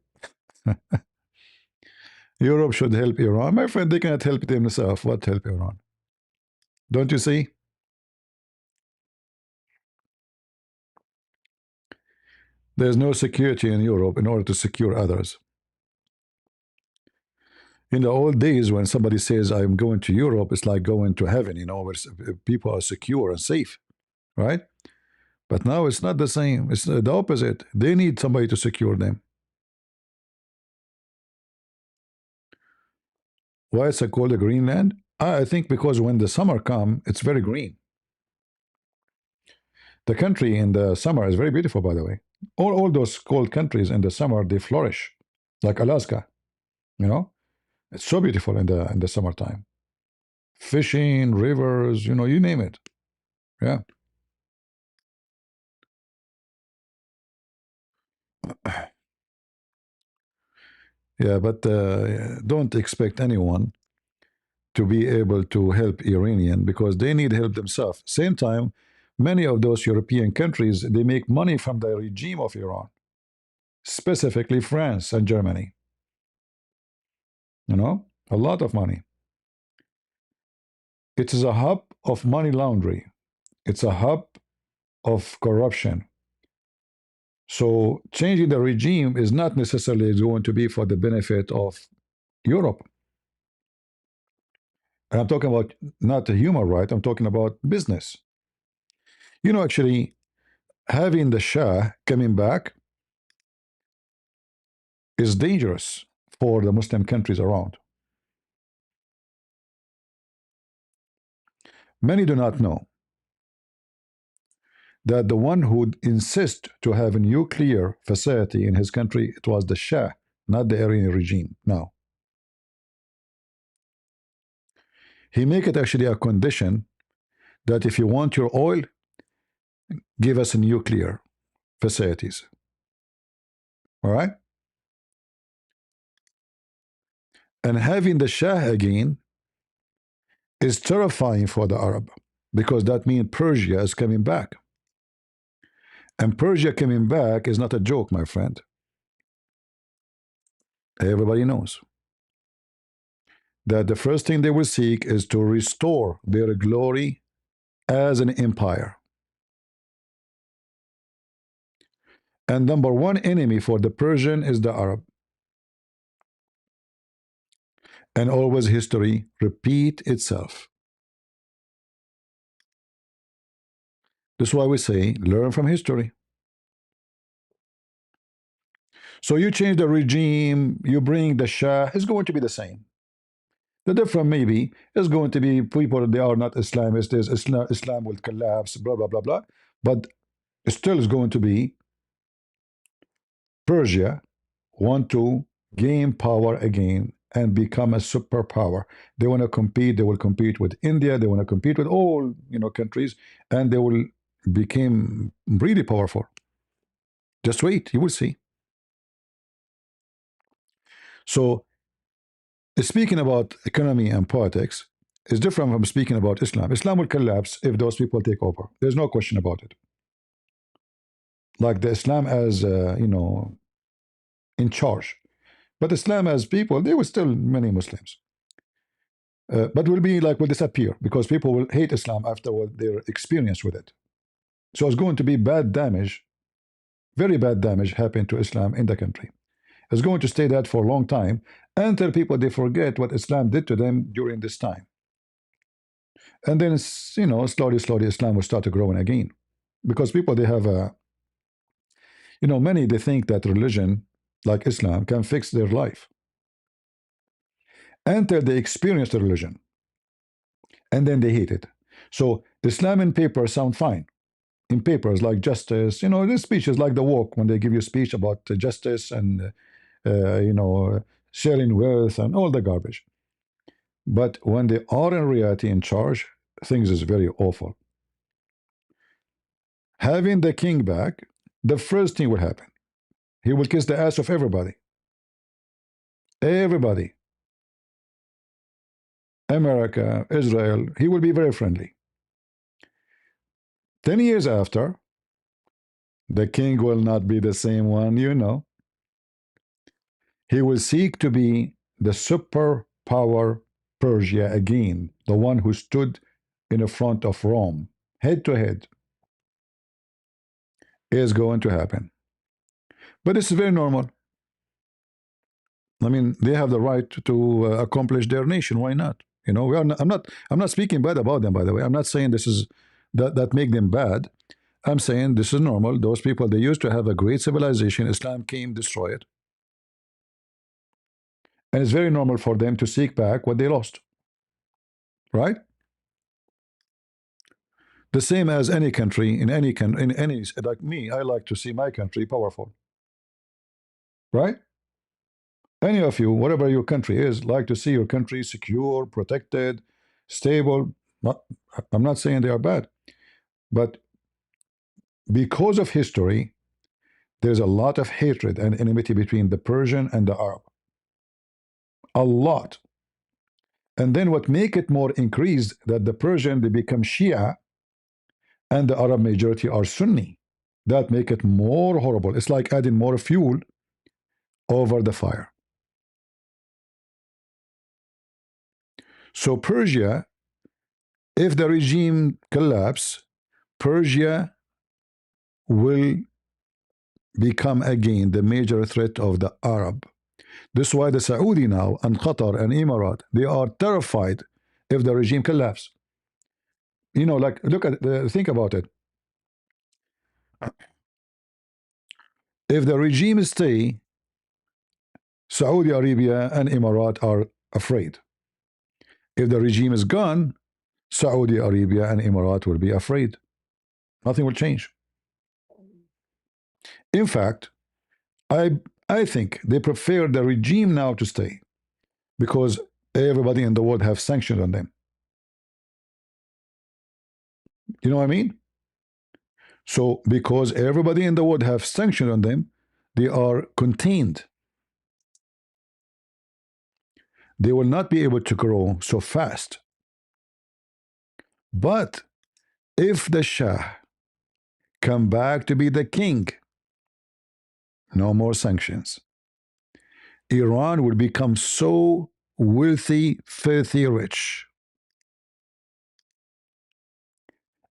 S1: Europe should help Iran. My friend, they cannot help themselves. What help Iran? Don't you see? There's no security in Europe in order to secure others. In the old days, when somebody says, I'm going to Europe, it's like going to heaven, you know, where people are secure and safe, right? But now it's not the same. It's the opposite. They need somebody to secure them. Why is it called a Greenland? I think because when the summer comes, it's very green. The country in the summer is very beautiful, by the way. All those cold countries in the summer, they flourish, like Alaska, you know? It's so beautiful in the summertime. Fishing, rivers, you know, you name it. Yeah. Yeah, but don't expect anyone to be able to help Iranian because they need help themselves. Same time, many of those European countries, they make money from the regime of Iran, specifically France and Germany. You know, a lot of money. It is a hub of money laundering. It's a hub of corruption. So changing the regime is not necessarily going to be for the benefit of Europe. And I'm talking about not the human right, I'm talking about business. You know, actually, having the Shah coming back is dangerous for the Muslim countries around. Many do not know that the one who would insist to have a nuclear facility in his country, it was the Shah, not the Iranian regime. No. He make it actually a condition that if you want your oil, give us a nuclear facilities. All right? And having the Shah again is terrifying for the Arab because that means Persia is coming back. And Persia coming back is not a joke, my friend. Everybody knows that the first thing they will seek is to restore their glory as an empire. And number one enemy for the Persian is the Arab. And always history repeat itself. That's why we say learn from history. So you change the regime, you bring the Shah, it's going to be the same. The difference maybe is going to be people, they are not Islamists, Islam will collapse, blah, blah, blah, blah. But still is going to be Persia want to gain power again and become a superpower. They want to compete. They will compete with India. They want to compete with all countries, and they will become really powerful. Just wait, you will see. So, speaking about economy and politics is different from speaking about Islam. Islam will collapse if those people take over. There's no question about it. Like the Islam as in charge, but Islam as people, there were still many Muslims. But will disappear because people will hate Islam after what their experience with it. So it's going to be bad damage, very bad damage happened to Islam in the country. It's going to stay that for a long time until people they forget what Islam did to them during this time. And then slowly Islam will start to growing again. Because people they have many they think that religion like Islam can fix their life until they experience the religion and then they hate it. So Islam in paper sound fine. In papers like justice, this speeches like the walk when they give you a speech about justice and sharing wealth and all the garbage. But when they are in reality in charge, things is very awful. Having the king back, the first thing will happen. He will kiss the ass of everybody. Everybody. America, Israel, he will be very friendly. 10 years after, the king will not be the same one, He will seek to be the superpower Persia again, the one who stood in the front of Rome, head to head, is going to happen. But it's very normal. I mean, they have the right to accomplish their nation. Why not? We are not, I'm not speaking bad about them, by the way. I'm not saying this is that make them bad. I'm saying this is normal. Those people, they used to have a great civilization. Islam came, destroy it. And it's very normal for them to seek back what they lost. Right? The same as any country, in any like me, I like to see my country powerful. Right? Any of you, whatever your country is, like to see your country secure, protected, stable. I'm not saying they are bad, but because of history, there's a lot of hatred and enmity between the Persian and the Arab. A lot. And then what make it more increased that the Persian, they become Shia and the Arab majority are Sunni. That make it more horrible. It's like adding more fuel over the fire. So Persia, if the regime collapse, Persia will become again the major threat of the Arab. This is why the Saudi now and Qatar and Emirat, they are terrified if the regime collapse. Like think about it. If the regime stay, Saudi Arabia and Emirat are afraid. If the regime is gone, Saudi Arabia and Emirat will be afraid. Nothing will change. In fact, I think they prefer the regime now to stay because everybody in the world have sanctions on them. You know what I mean? So because everybody in the world have sanctions on them, they are contained. They will not be able to grow so fast. But if the Shah come back to be the king, no more sanctions. Iran will become so wealthy, filthy rich.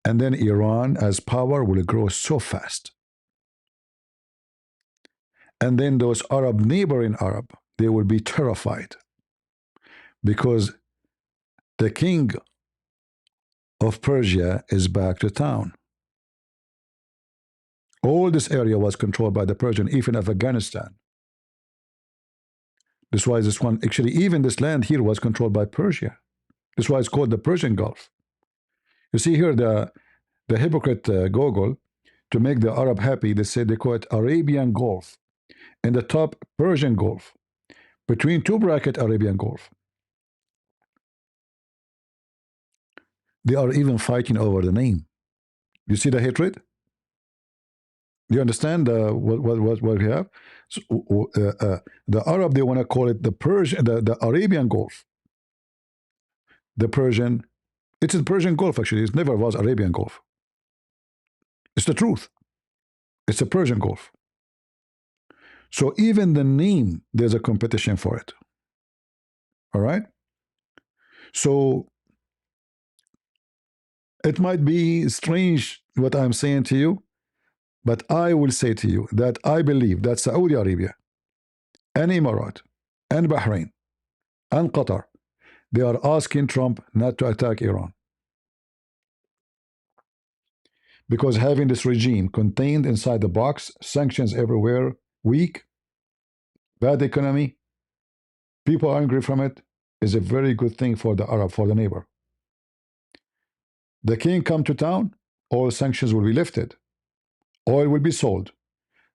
S1: And then Iran as power will grow so fast. And then those neighboring Arab, they will be terrified because the king of Persia is back to town. All this area was controlled by the Persian, even Afghanistan. That's why this one, actually, even this land here was controlled by Persia. That's why it's called the Persian Gulf. You see here the hypocrite Gogol, to make the Arab happy, they say they call it Arabian Gulf. In the top, Persian Gulf. Between two bracket, Arabian Gulf. They are even fighting over the name. You see the hatred? Do you understand what we have? So, the Arab, they want to call it the Persian, the Arabian Gulf. The Persian, it's the Persian Gulf actually. It never was Arabian Gulf. It's the truth. It's the Persian Gulf. So even the name, there's a competition for it. All right. So it might be strange what I'm saying to you, but I will say to you that I believe that Saudi Arabia and Emirat and Bahrain and Qatar, they are asking Trump not to attack Iran. Because having this regime contained inside the box, sanctions everywhere, weak, bad economy, people are angry from it, is a very good thing for the Arab, for the neighbor. The king come to town, all sanctions will be lifted. Oil will be sold.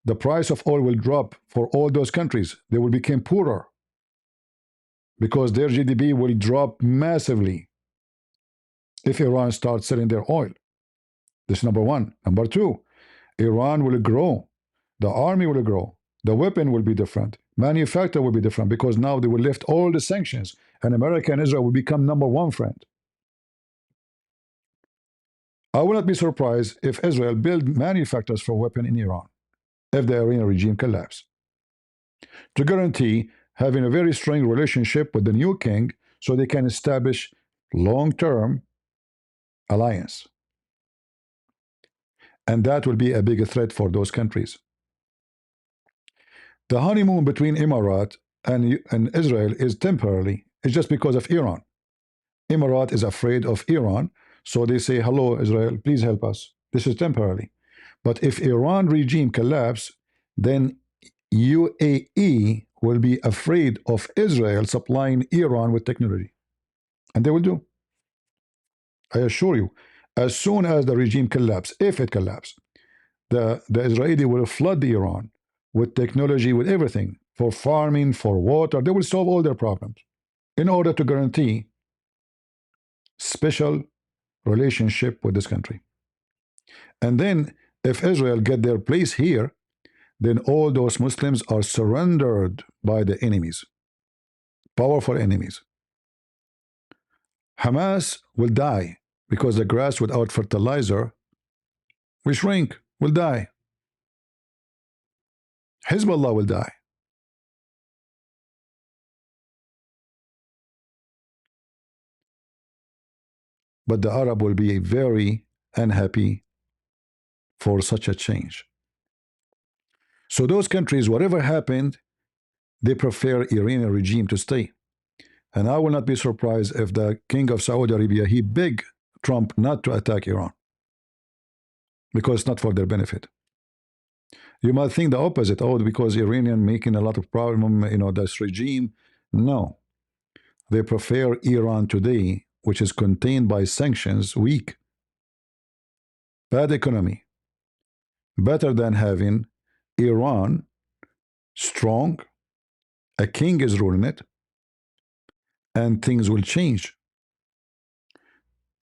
S1: The price of oil will drop for all those countries. They will become poorer because their GDP will drop massively if Iran starts selling their oil. This is number one. Number two, Iran will grow. The army will grow. The weapon will be different. Manufacture will be different because now they will lift all the sanctions and America and Israel will become number one friend. I will not be surprised if Israel build manufacturers for weapon in Iran if the Iranian regime collapse. To guarantee having a very strong relationship with the new king so they can establish long-term alliance. And that will be a big threat for those countries. The honeymoon between Emirat and Israel is temporarily. It's just because of Iran. Emirat is afraid of Iran, so they say, hello, Israel, please help us. This is temporarily. But if Iran regime collapse, then UAE will be afraid of Israel supplying Iran with technology. And they will do. I assure you, as soon as the regime collapses, if it collapses, the Israeli will flood Iran with technology, with everything, for farming, for water. They will solve all their problems in order to guarantee special relationship with this country. And then if Israel get their place here, then all those Muslims are surrendered by the enemies, powerful enemies. Hamas will die because the grass without fertilizer will shrink, will die. Hezbollah will die. But the Arab will be very unhappy for such a change. So those countries, whatever happened, they prefer Iranian regime to stay. And I will not be surprised if the king of Saudi Arabia, he begged Trump not to attack Iran because it's not for their benefit. You might think the opposite, oh, because Iranian making a lot of problem, this regime. No. They prefer Iran today, which is contained by sanctions, weak, bad economy, better than having Iran strong, a king is ruling it, and things will change.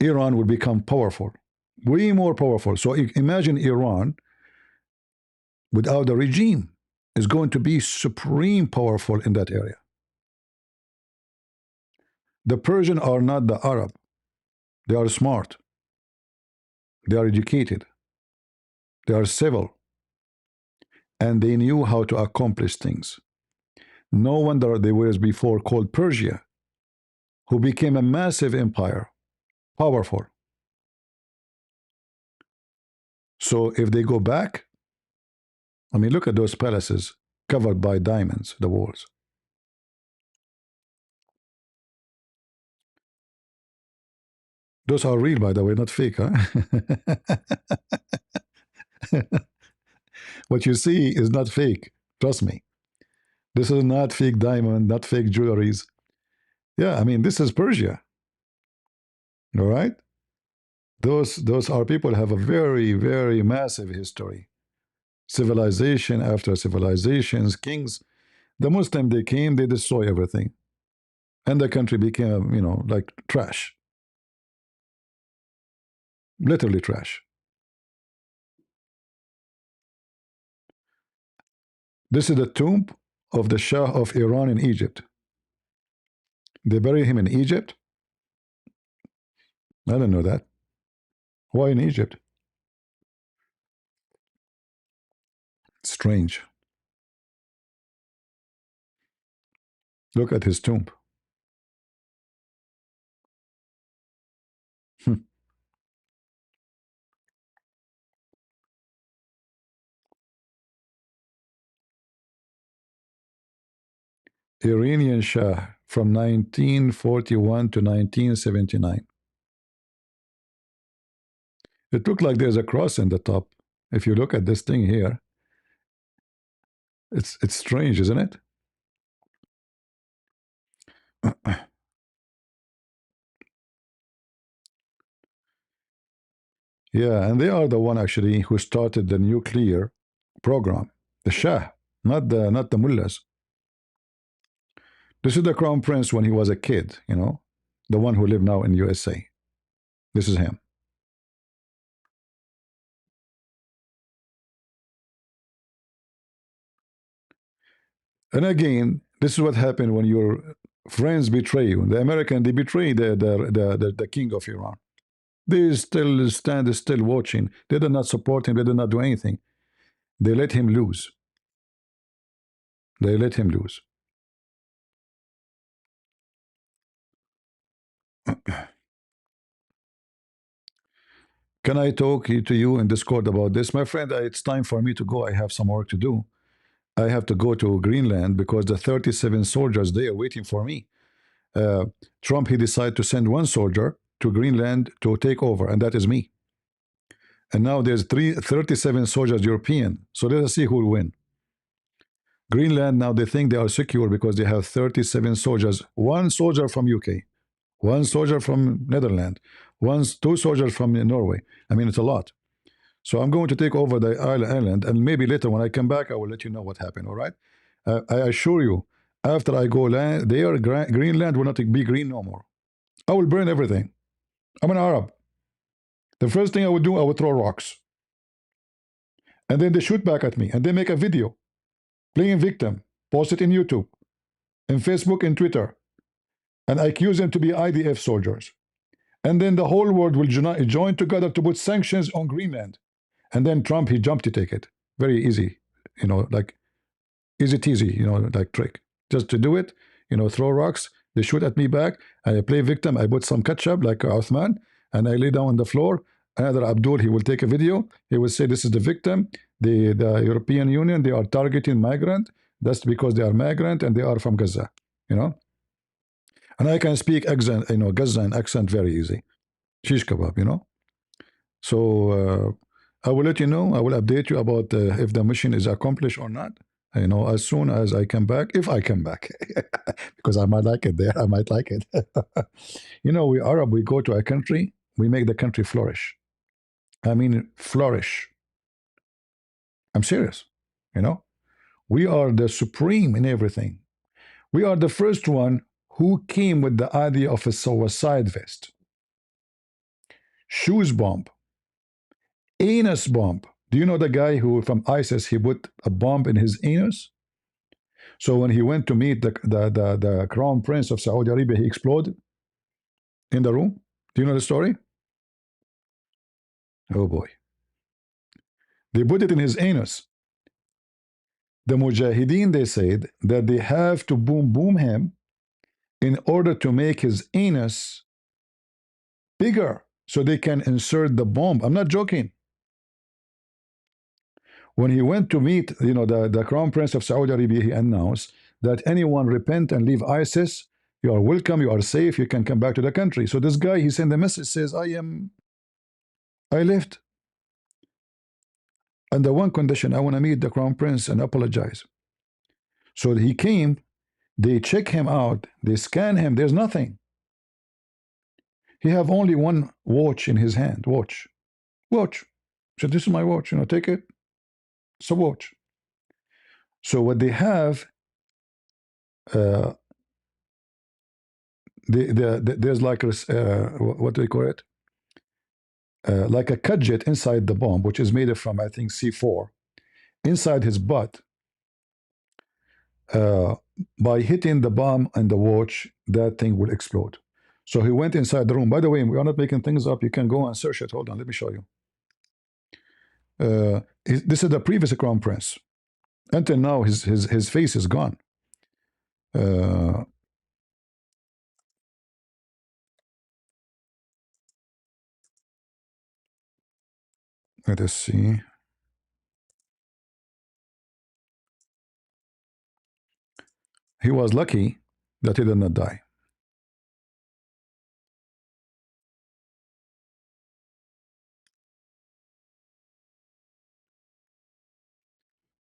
S1: Iran will become powerful, way more powerful. So imagine Iran without the regime is going to be supreme powerful in that area. The Persians are not the Arab. They are smart. They are educated. They are civil. And they knew how to accomplish things. No wonder they were before called Persia, who became a massive empire, powerful. So if they go back, I mean, look at those palaces covered by diamonds, the walls. Those are real, by the way, not fake, huh? What you see is not fake. Trust me. This is not fake diamond, not fake jewelries. Yeah, I mean, this is Persia. All right? Those are people who have a very, very massive history. Civilization after civilizations, kings. The Muslim they came, they destroy everything. And the country became, like trash. Literally trash. This is the tomb of the Shah of Iran in Egypt. They bury him in Egypt? I don't know that. Why in Egypt? Strange. Look at his tomb. Iranian Shah from 1941 to 1979. It looked like there's a cross in the top. If you look at this thing here, it's strange, isn't it? Yeah, and they are the one actually who started the nuclear program. The Shah, not the mullahs. This is the crown prince when he was a kid, the one who live now in USA. This is him. And again, this is what happened when your friends betray you. The American, they betray the king of Iran. They still stand, still watching. They did not support him. They did not do anything. They let him lose. They let him lose. Can I talk to you in Discord about this? My friend, it's time for me to go. I have some work to do. I have to go to Greenland because the 37 soldiers, they are waiting for me. Uh, Trump, he decided to send one soldier to Greenland to take over, and that is me. And now there's 37 soldiers European. So let us see who will win. Greenland, now they think they are secure because they have 37 soldiers. One soldier from UK, one soldier from Netherlands, two soldiers from Norway. I mean, it's a lot. So I'm going to take over the island, and maybe later when I come back, I will let you know what happened, all right? I assure you, after I go land, Greenland will not be green no more. I will burn everything. I'm an Arab. The first thing I would do, I would throw rocks. And then they shoot back at me, and they make a video playing victim, post it in YouTube, in Facebook and Twitter, and I accuse them to be IDF soldiers. And then the whole world will join together to put sanctions on Greenland. And then Trump, he jumped to take it. Very easy, like easy teasy, like trick. Just to do it, throw rocks, they shoot at me back, I play victim, I put some ketchup like Uthman, and I lay down on the floor. Another Abdul, he will take a video, he will say this is the victim, the European Union, they are targeting migrant, that's because they are migrant and they are from Gaza, And I can speak accent, Gazan accent very easy. Shish kebab, So I will let you know, I will update you about if the mission is accomplished or not. As soon as I come back, if I come back, because I might like it there, I might like it. We Arab, we go to a country, we make the country flourish. I mean, flourish. I'm serious. We are the supreme in everything. We are the first one who came with the idea of a suicide vest, shoes bomb, anus bomb. Do you know the guy who from ISIS, he put a bomb in his anus? So when he went to meet the crown prince of Saudi Arabia, he exploded in the room. Do you know the story? Oh boy. They put it in his anus. The Mujahideen, they said that they have to boom him in order to make his anus bigger so they can insert the bomb. I'm not joking. When he went to meet, the crown prince of Saudi Arabia, he announced that anyone repent and leave ISIS, you are welcome, you are safe, you can come back to the country. So this guy, he sent a message, says, I left. And the one condition, I want to meet the crown prince and apologize. So he came, they check him out, they scan him, there's nothing. He have only one watch in his hand. Watch. So this is my watch. Take it. It's a watch. So what they have, uh, there's like a, what do they call it? Like a cadget inside the bomb, which is made from I think C4, inside his butt. Uh, by hitting the bomb and the watch, that thing will explode. So he went inside the room. By the way, we are not making things up. You can go and search it. Hold on, let me show you. This is the previous crown prince. Until now, his face is gone. Uh, let us see. He was lucky that he did not die.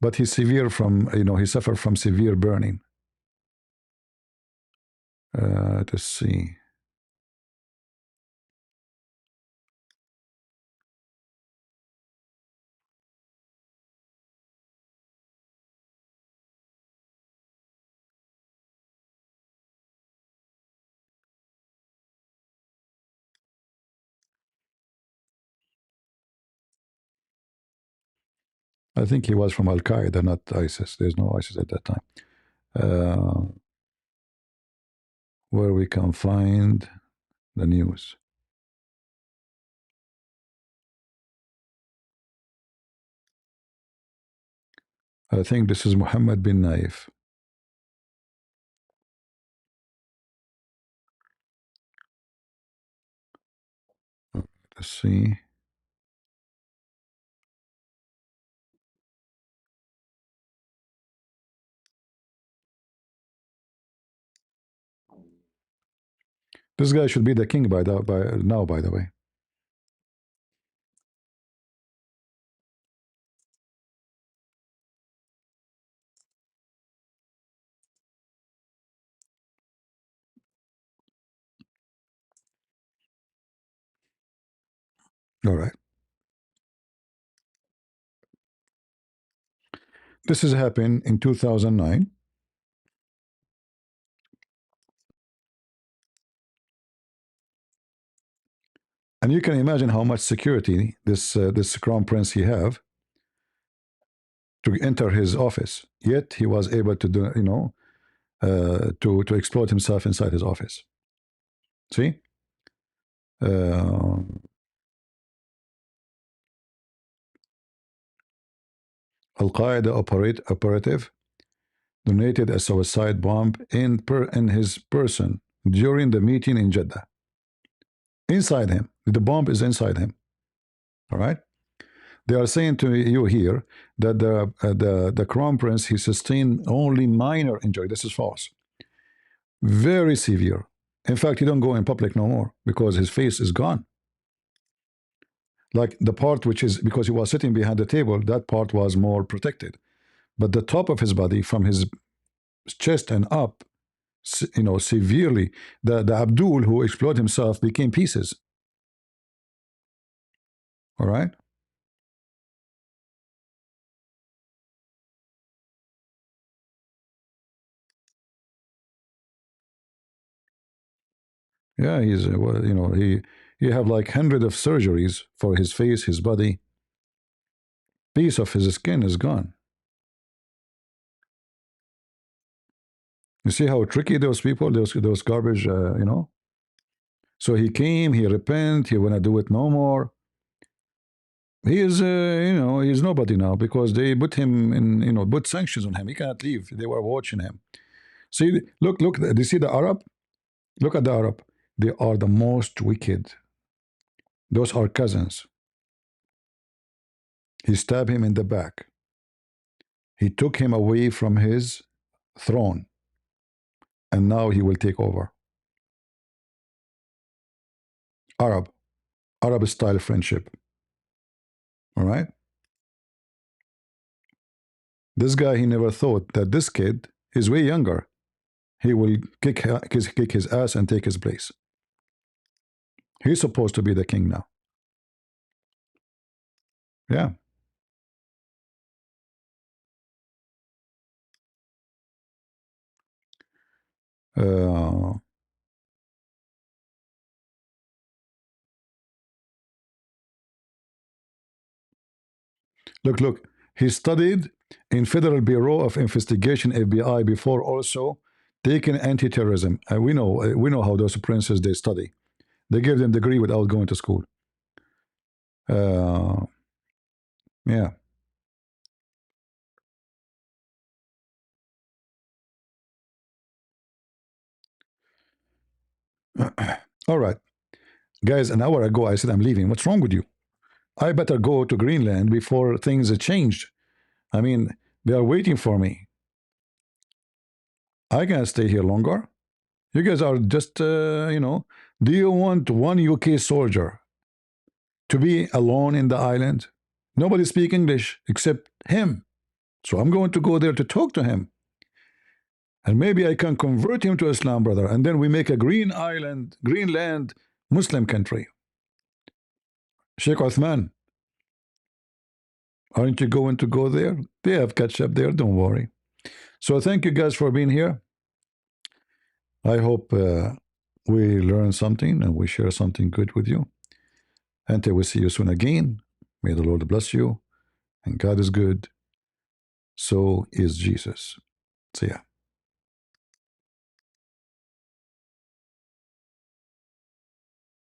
S1: But he's severe from, he suffered from severe burning. Let us see. I think he was from Al Qaeda, not ISIS. There's no ISIS at that time. Where we can find the news. I think this is Muhammad bin Naif. Let's see. This guy should be the king by now, by the way. All right. This has happened in 2009. And you can imagine how much security this crown prince he have to enter his office. Yet he was able to do, to exploit himself inside his office. See, Al Qaeda operative donated a suicide bomb in his person during the meeting in Jeddah. Inside him, the bomb is inside him. All right. They are saying to you here that the crown prince he sustained only minor injury. This is false. Very severe. In fact, he don't go in public no more because his face is gone. Like the part which is because he was sitting behind the table, that part was more protected. But the top of his body, from his chest and up, severely. The Abdul who exploded himself became pieces. All right. Yeah, he's well, he have like hundreds of surgeries for his face, his body. Piece of his skin is gone. You see how tricky those people, those. So he came, he repent, he wanna do it no more. He is, he's nobody now because they put him in, put sanctions on him. He cannot leave. They were watching him. See, look. Do you see the Arab? Look at the Arab. They are the most wicked. Those are cousins. He stabbed him in the back. He took him away from his throne. And now he will take over. Arab style friendship. All right. This guy, he never thought that this kid is way younger. He will kick his ass and take his place. He's supposed to be the king now. Yeah. Uh, look. He studied in Federal Bureau of Investigation (FBI) before also taking anti-terrorism. We know how those princes they study. They give them degree without going to school. Uh, yeah. All right, guys. An hour ago, I said I'm leaving. What's wrong with you? I better go to Greenland before things changed. I mean, they are waiting for me. I can't stay here longer. You guys are just, do you want one UK soldier to be alone in the island? Nobody speak English except him. So I'm going to go there to talk to him. And maybe I can convert him to Islam, brother. And then we make a Greenland Muslim country. Sheikh Uthman, aren't you going to go there? They have catch up there, don't worry. So thank you guys for being here. I hope we learn something and we share something good with you. Until we see you soon again, may the Lord bless you. And God is good. So is Jesus. See ya.